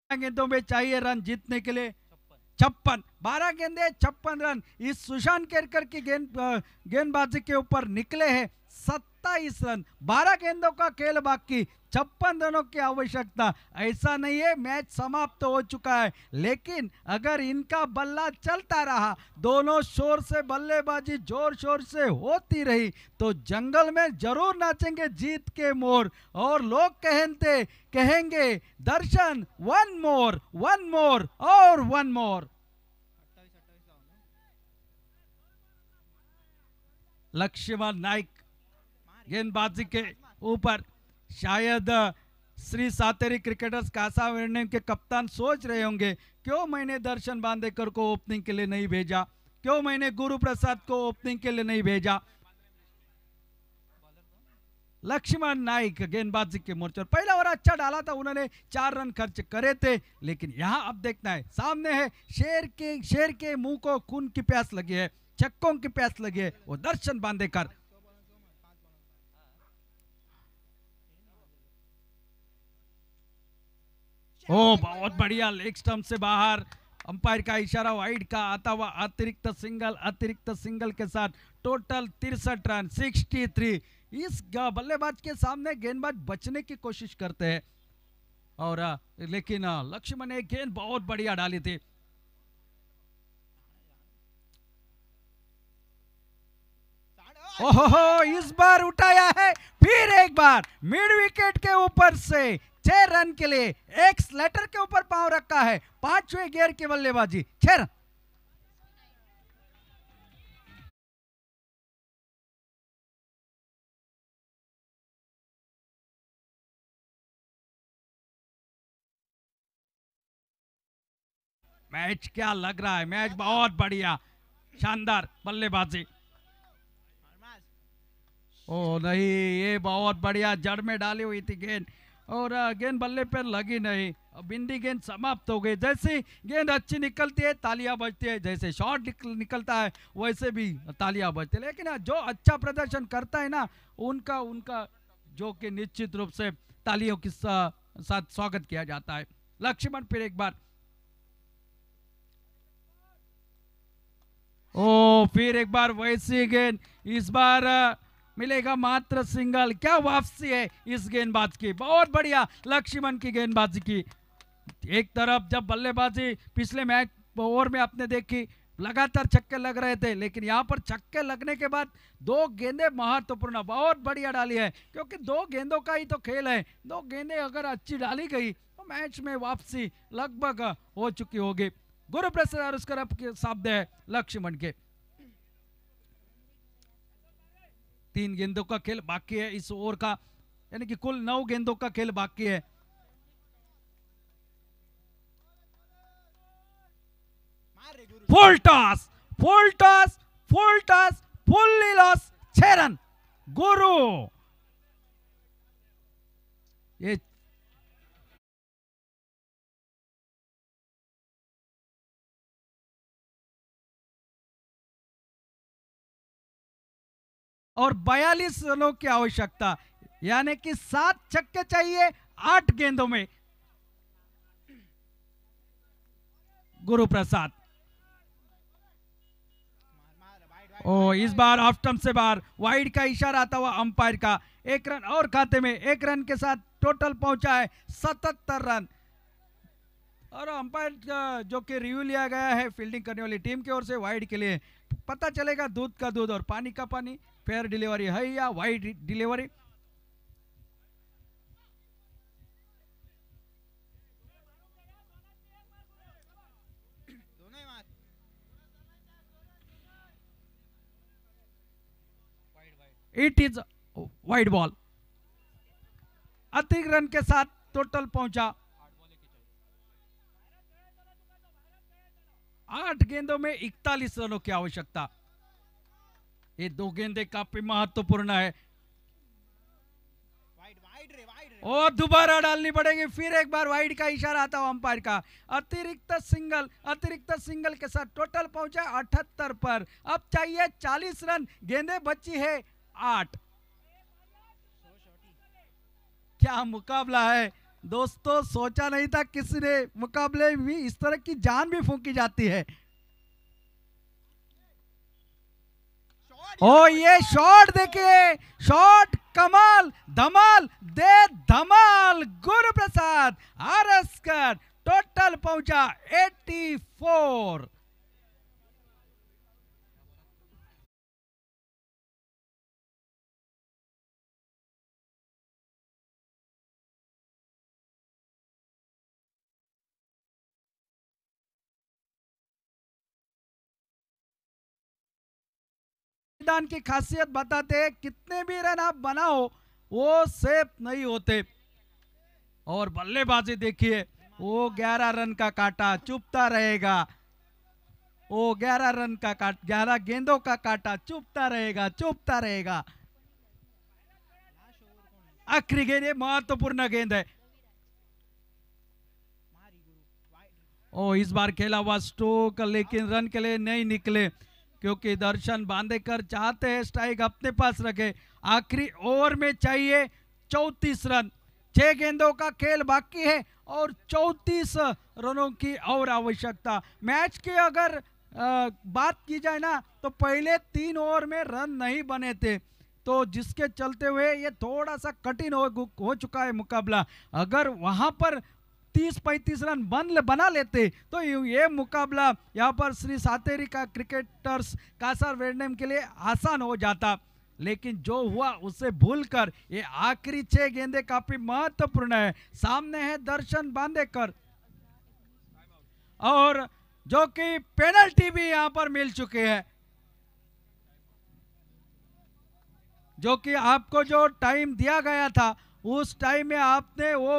गेंदों में चाहिए रन जीतने के लिए 56, 12 गेंदे 56 रन इस सुशांत केरकर की गेंदबाजी के ऊपर निकले हैं। 27 रन, 12 गेंदों का खेल बाकी, 56 रनों की आवश्यकता। ऐसा नहीं है मैच समाप्त हो चुका है, लेकिन अगर इनका बल्ला चलता रहा, दोनों शोर से बल्लेबाजी जोर शोर से होती रही, तो जंगल में जरूर नाचेंगे जीत के मोर। और लोग कहेंगे दर्शन वन मोर और वन मोर। लक्ष्मण नाइक गेंदबाजी के ऊपर, शायद श्री सातेरी क्रिकेटर्स कासा वेरने के कप्तान सोच रहे होंगे क्यों मैंने दर्शन बांदेकर को ओपनिंग के लिए नहीं भेजा, क्यों मैंने गुरु प्रसाद को ओपनिंग के लिए नहीं भेजा। लक्ष्मण नाइक गेंदबाजी के मोर्चे पर पहला ओवर अच्छा डाला था, उन्होंने 4 रन खर्च करे थे, लेकिन यहां अब देखना है, सामने है शेर के मुंह को खून की प्यास लगी है, छक्कों की प्यास लगी है, वो दर्शन बांदेकर। ओ बहुत बढ़िया, लेग स्टंप से बाहर, अंपायर का इशारा वाइड का आता हुआ अतिरिक्त सिंगल के साथ टोटल 63 रन 63। इस बल्लेबाज के सामने गेंदबाज बचने की कोशिश करते हैं, और लेकिन लक्ष्मण ने गेंद बहुत बढ़िया डाली थी। ओहो, इस बार उठाया है फिर एक बार मिड विकेट के ऊपर से 6 रन के लिए एक स्लेटर के ऊपर पांव रखा है, 5वें गियर की बल्लेबाजी, 6 रन। मैच क्या लग रहा है, मैच बहुत बढ़िया, शानदार बल्लेबाजी। ओ नहीं, ये बहुत बढ़िया जड़ में डाली हुई थी गेंद, और गेंद बल्ले पर लगी नहीं, बिंदी गेंद समाप्त हो गई। जैसे गेंद अच्छी निकलती है तालियां बजती है, जैसे शॉट निकलता है वैसे भी तालियां बजती है, लेकिन जो अच्छा प्रदर्शन करता है ना, उनका जो कि निश्चित रूप से तालियों के साथ स्वागत किया जाता है। लक्ष्मण फिर एक बार, ओ फिर एक बार वैसी गेंद, इस बार मिलेगा मात्र सिंगल। क्या वापसी है इस गेंदबाज की, बहुत बढ़िया लक्ष्मण की गेंदबाजी की। एक तरफ जब बल्लेबाजी पिछले मैच ओवर में आपने देखी, लगातार छक्के लग रहे थे, लेकिन यहां पर छक्के लगने के बाद 2 गेंदें महत्वपूर्ण बहुत बढ़िया डाली है, क्योंकि 2 गेंदों का ही तो खेल है। 2 गेंदें अगर अच्छी डाली गई तो मैच में वापसी लगभग हो चुकी होगी। गुरु प्रसाद और उसका शब्द है लक्ष्मण के। 3 गेंदों का खेल बाकी है इस ओवर का, यानी कि कुल 9 गेंदों का खेल बाकी है। Full toss fully loss, 6 run गुरु। ये और 42 रनों की आवश्यकता, यानी कि 7 छक्के चाहिए 8 गेंदों में। गुरु प्रसाद, ओ इस बार ऑफ स्टंप से बाहर, वाइड का इशारा आता हुआ अंपायर का। 1 रन और खाते में, 1 रन के साथ टोटल पहुंचा है 77 रन। और अंपायर जो कि रिव्यू लिया गया है फील्डिंग करने वाली टीम की ओर से वाइड के लिए, पता चलेगा दूध का दूध और पानी का पानी, फेयर डिलीवरी है या wide delivery. It is wide ball. अतिरिक्त रन के साथ टोटल पहुंचा 8 गेंदों में 41 रनों की आवश्यकता। ये 2 गेंदें काफी महत्वपूर्ण है, और दोबारा डालनी पड़ेगी। फिर एक बार वाइड का इशारा आता हुआ अंपायर का। अतिरिक्त सिंगल के साथ टोटल पहुंचा 78 पर। अब चाहिए 40 रन, गेंदें बची है 8। क्या मुकाबला है दोस्तों सोचा नहीं था किसी ने मुकाबले में इस तरह की जान भी फूंकी जाती है। ओ ये शॉट देखिए, शॉट कमाल, धमाल दे धमाल। गुरु प्रसाद आरस्कर टोटल पहुंचा 84। मैदान की खासियत बताते हैं, कितने भी रन आप बनाओ वो सेफ नहीं होते। और बल्लेबाजी देखिए, वो 11 रन का काटा चुपता रहेगा, वो 11 रन का काट 11 गेंदों का काटा चुपता रहेगा, चुपता रहेगा। आखिरी गेंद, ये महत्वपूर्ण गेंद है। ओ इस बार खेला हुआ स्ट्रोक, लेकिन रन के लिए नहीं निकले, क्योंकि दर्शन बांदेकर चाहते हैं स्ट्राइक अपने पास रखे। आखिरी ओवर में चाहिए 34 रन, 6 गेंदों का खेल बाकी है और 34 रनों की और आवश्यकता। मैच की अगर बात की जाए ना, तो पहले 3 ओवर में रन नहीं बने थे, तो जिसके चलते हुए ये थोड़ा सा कठिन हो चुका है मुकाबला। अगर वहां पर 30-35 रन बना लेते तो ये मुकाबला यहाँ पर श्री सातेरी का क्रिकेटर्स कासार वेडनेम के लिए आसान हो जाता। लेकिन जो हुआ उसे भूलकर ये आखिरी 6 गेंदें काफी महत्वपूर्ण है। सामने है दर्शन बांदेकर, और जो कि पेनल्टी भी यहां पर मिल चुके हैं, जो कि आपको जो टाइम दिया गया था उस टाइम में आपने वो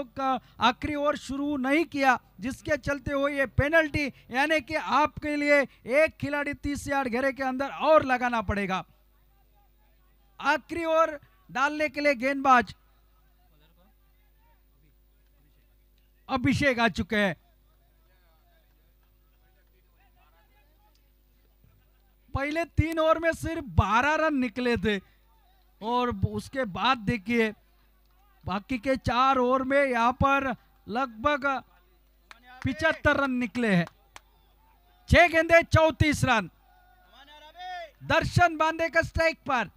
आखिरी ओवर शुरू नहीं किया, जिसके चलते हुए ये पेनल्टी, यानी कि आपके लिए एक खिलाड़ी 30 यार्ड घेरे के अंदर और लगाना पड़ेगा। आखिरी ओवर डालने के लिए गेंदबाज अभिषेक आ चुके हैं। पहले 3 ओवर में सिर्फ 12 रन निकले थे, और उसके बाद देखिए बाकी के 4 ओवर में यहां पर लगभग 75 रन निकले हैं। 6 गेंदे 34 रन। दर्शन बांदेकर स्ट्राइक पर।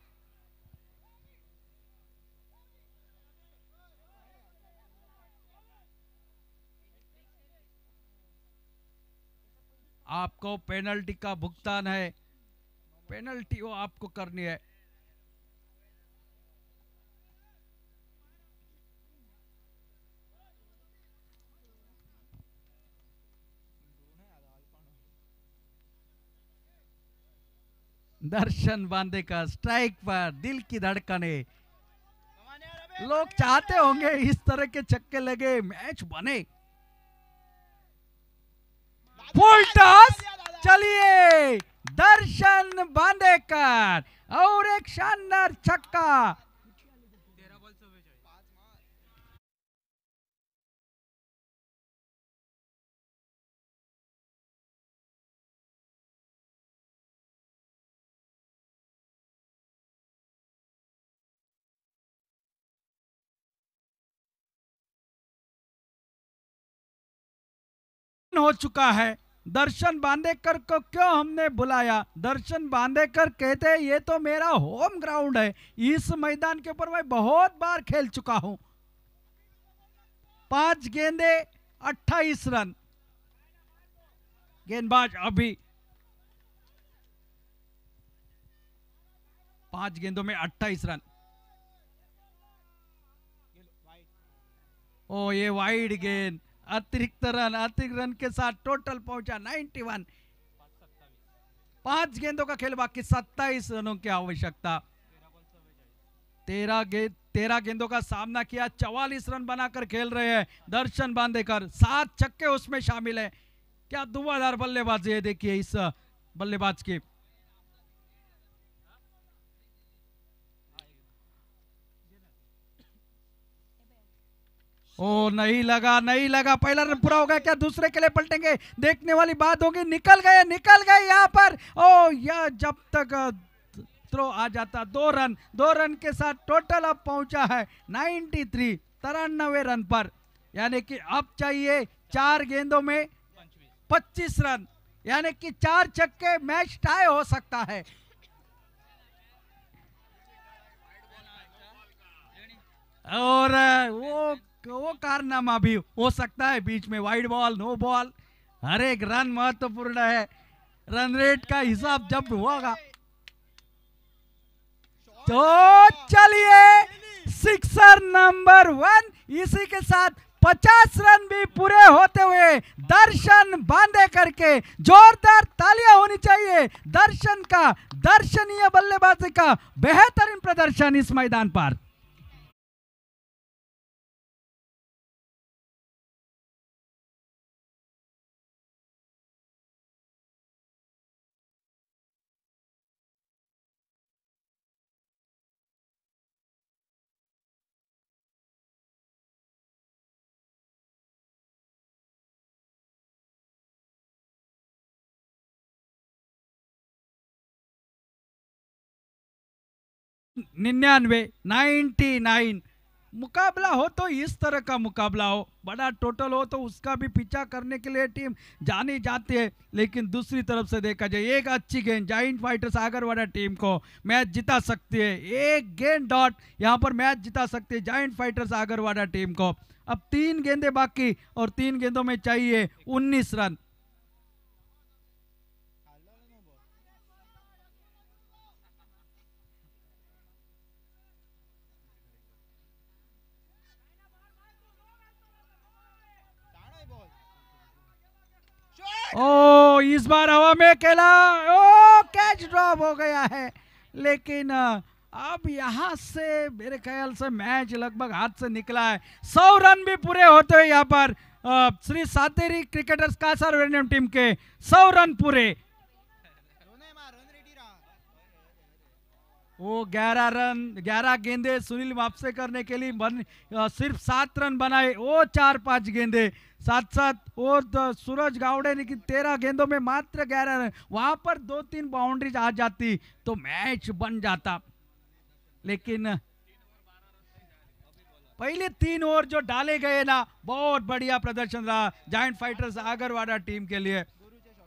आपको पेनल्टी का भुगतान है, पेनल्टी वो आपको करनी है। दर्शन बांदेकर स्ट्राइक पर। दिल की धड़कने, लोग चाहते होंगे इस तरह के छक्के लगे, मैच बने। फुल टॉस, चलिए दर्शन बांदेकर और एक शानदार छक्का। हो चुका है। दर्शन बांदेकर को क्यों हमने बुलाया? दर्शन बांदेकर कहते हैं ये तो मेरा होम ग्राउंड है, इस मैदान के ऊपर मैं बहुत बार खेल चुका हूं। 5 गेंदे 28 रन। गेंदबाज अभी 5 गेंदों में 28 रन। ओ ये वाइड गेंद, अतिरिक्त रन के साथ टोटल पहुंचा 91। 5 गेंदों का खेल बाकी, 27 रनों की आवश्यकता। 13 गेंदों का सामना किया, 44 रन बनाकर खेल रहे हैं दर्शन बांदेकर। 7 छक्के उसमें शामिल है। क्या धुआंधार बल्लेबाजी है, देखिए इस बल्लेबाज की। ओ नहीं लगा। पहला रन पूरा हो गया, क्या दूसरे के लिए पलटेंगे? देखने वाली बात होगी। निकल गए यहाँ पर। ओ यह जब तक थ्रो आ जाता 2 रन के साथ टोटल अब पहुंचा है 93 रन पर। यानी कि अब चाहिए 4 गेंदों में 25 रन, यानी कि 4 छक्के, मैच टाई हो सकता है। और वो कारनामा भी हो सकता है बीच में, वाइड बॉल, नो बॉल, हर एक रन महत्वपूर्ण है। रन रेट का हिसाब जब होगा तो चलिए सिक्सर नंबर 1, इसी के साथ 50 रन भी पूरे होते हुए दर्शन बांधे करके जोरदार तालियां होनी चाहिए दर्शन का, दर्शनीय बल्लेबाजी का बेहतरीन प्रदर्शन इस मैदान पर। निन्यानवे 99 मुकाबला हो तो इस तरह का मुकाबला हो, बड़ा टोटल हो तो उसका भी पीछा करने के लिए टीम जानी जाती है। लेकिन दूसरी तरफ से देखा जाए एक अच्छी गेंद जायंट फाइटर्स आगरवाड़ा टीम को मैच जिता सकती है, एक गेंद डॉट यहां पर मैच जिता सकती है जायंट फाइटर्स आगरवाड़ा टीम को। अब 3 गेंदें बाकी और 3 गेंदों में चाहिए 19 रन। ओ इस बार हवा में खेला, ओ कैच ड्रॉप हो गया है। लेकिन अब यहां से मेरे ख्याल से मैच लगभग हाथ से निकला है। 100 रन भी पूरे होते हैं यहां पर श्री सातेरी क्रिकेटर्स कासार वेरियम टीम के 100 रन पूरे। वो 11 रन 11 गेंदे सुनील वापसे करने के लिए सिर्फ 7 रन बनाए, वो 4-5 गेंदे साथ साथ और सूरज गावड़े ने कि 13 गेंदों में मात्र 11 रन, वहां पर 2-3 बाउंड्रीज आ जाती तो मैच बन जाता। लेकिन पहले 3 ओवर जो डाले गए ना, बहुत बढ़िया प्रदर्शन रहा जायंट फाइटर्स आगरवाड़ा टीम के लिए।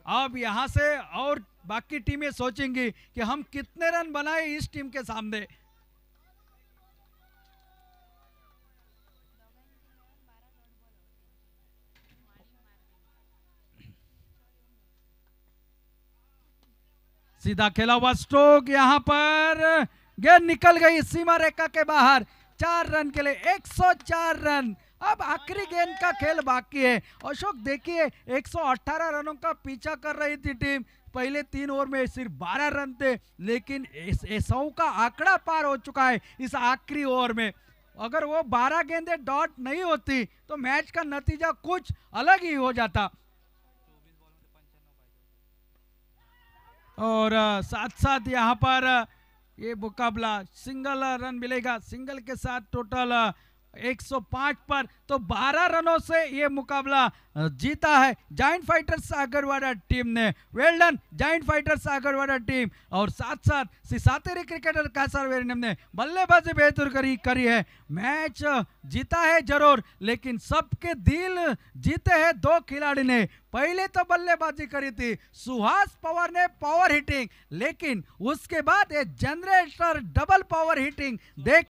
अब यहां से और बाकी टीमें सोचेंगी कि हम कितने रन बनाए इस टीम के सामने। सीधा खेला हुआ स्ट्रोक, यहां पर गेंद निकल गई सीमा रेखा के बाहर। 4 रन के लिए 104 रन। अब आखिरी गेंद का खेल बाकी है। अशोक देखिए 118 रनों का पीछा कर रही थी टीम, पहले 3 ओवर में सिर्फ 12 रन थे, लेकिन 100 का आंकड़ा पार हो चुका है इस आखिरी ओवर में। अगर वो 12 गेंदें डॉट नहीं होती तो मैच का नतीजा कुछ अलग ही हो जाता। और साथ साथ यहाँ पर ये मुकाबला सिंगल रन मिलेगा, सिंगल के साथ टोटल 105 पर, तो 12 रनों से ये मुकाबला जीता है जायंट फाइटर्स आगरवाड़ा टीम ने। Well done giant fighters Agarwada team. और साथ साथ सातेरी क्रिकेटर कासार वेरियम ने बल्लेबाजी बेहतर करी है। मैच जीता है जरूर, लेकिन सबके दिल जीते हैं 2 खिलाड़ी ने। पहले तो बल्लेबाजी करी थी सुहास पवार ने पावर हिटिंग, लेकिन उसके बाद ये जनरेटर डबल पावर हिटिंग देख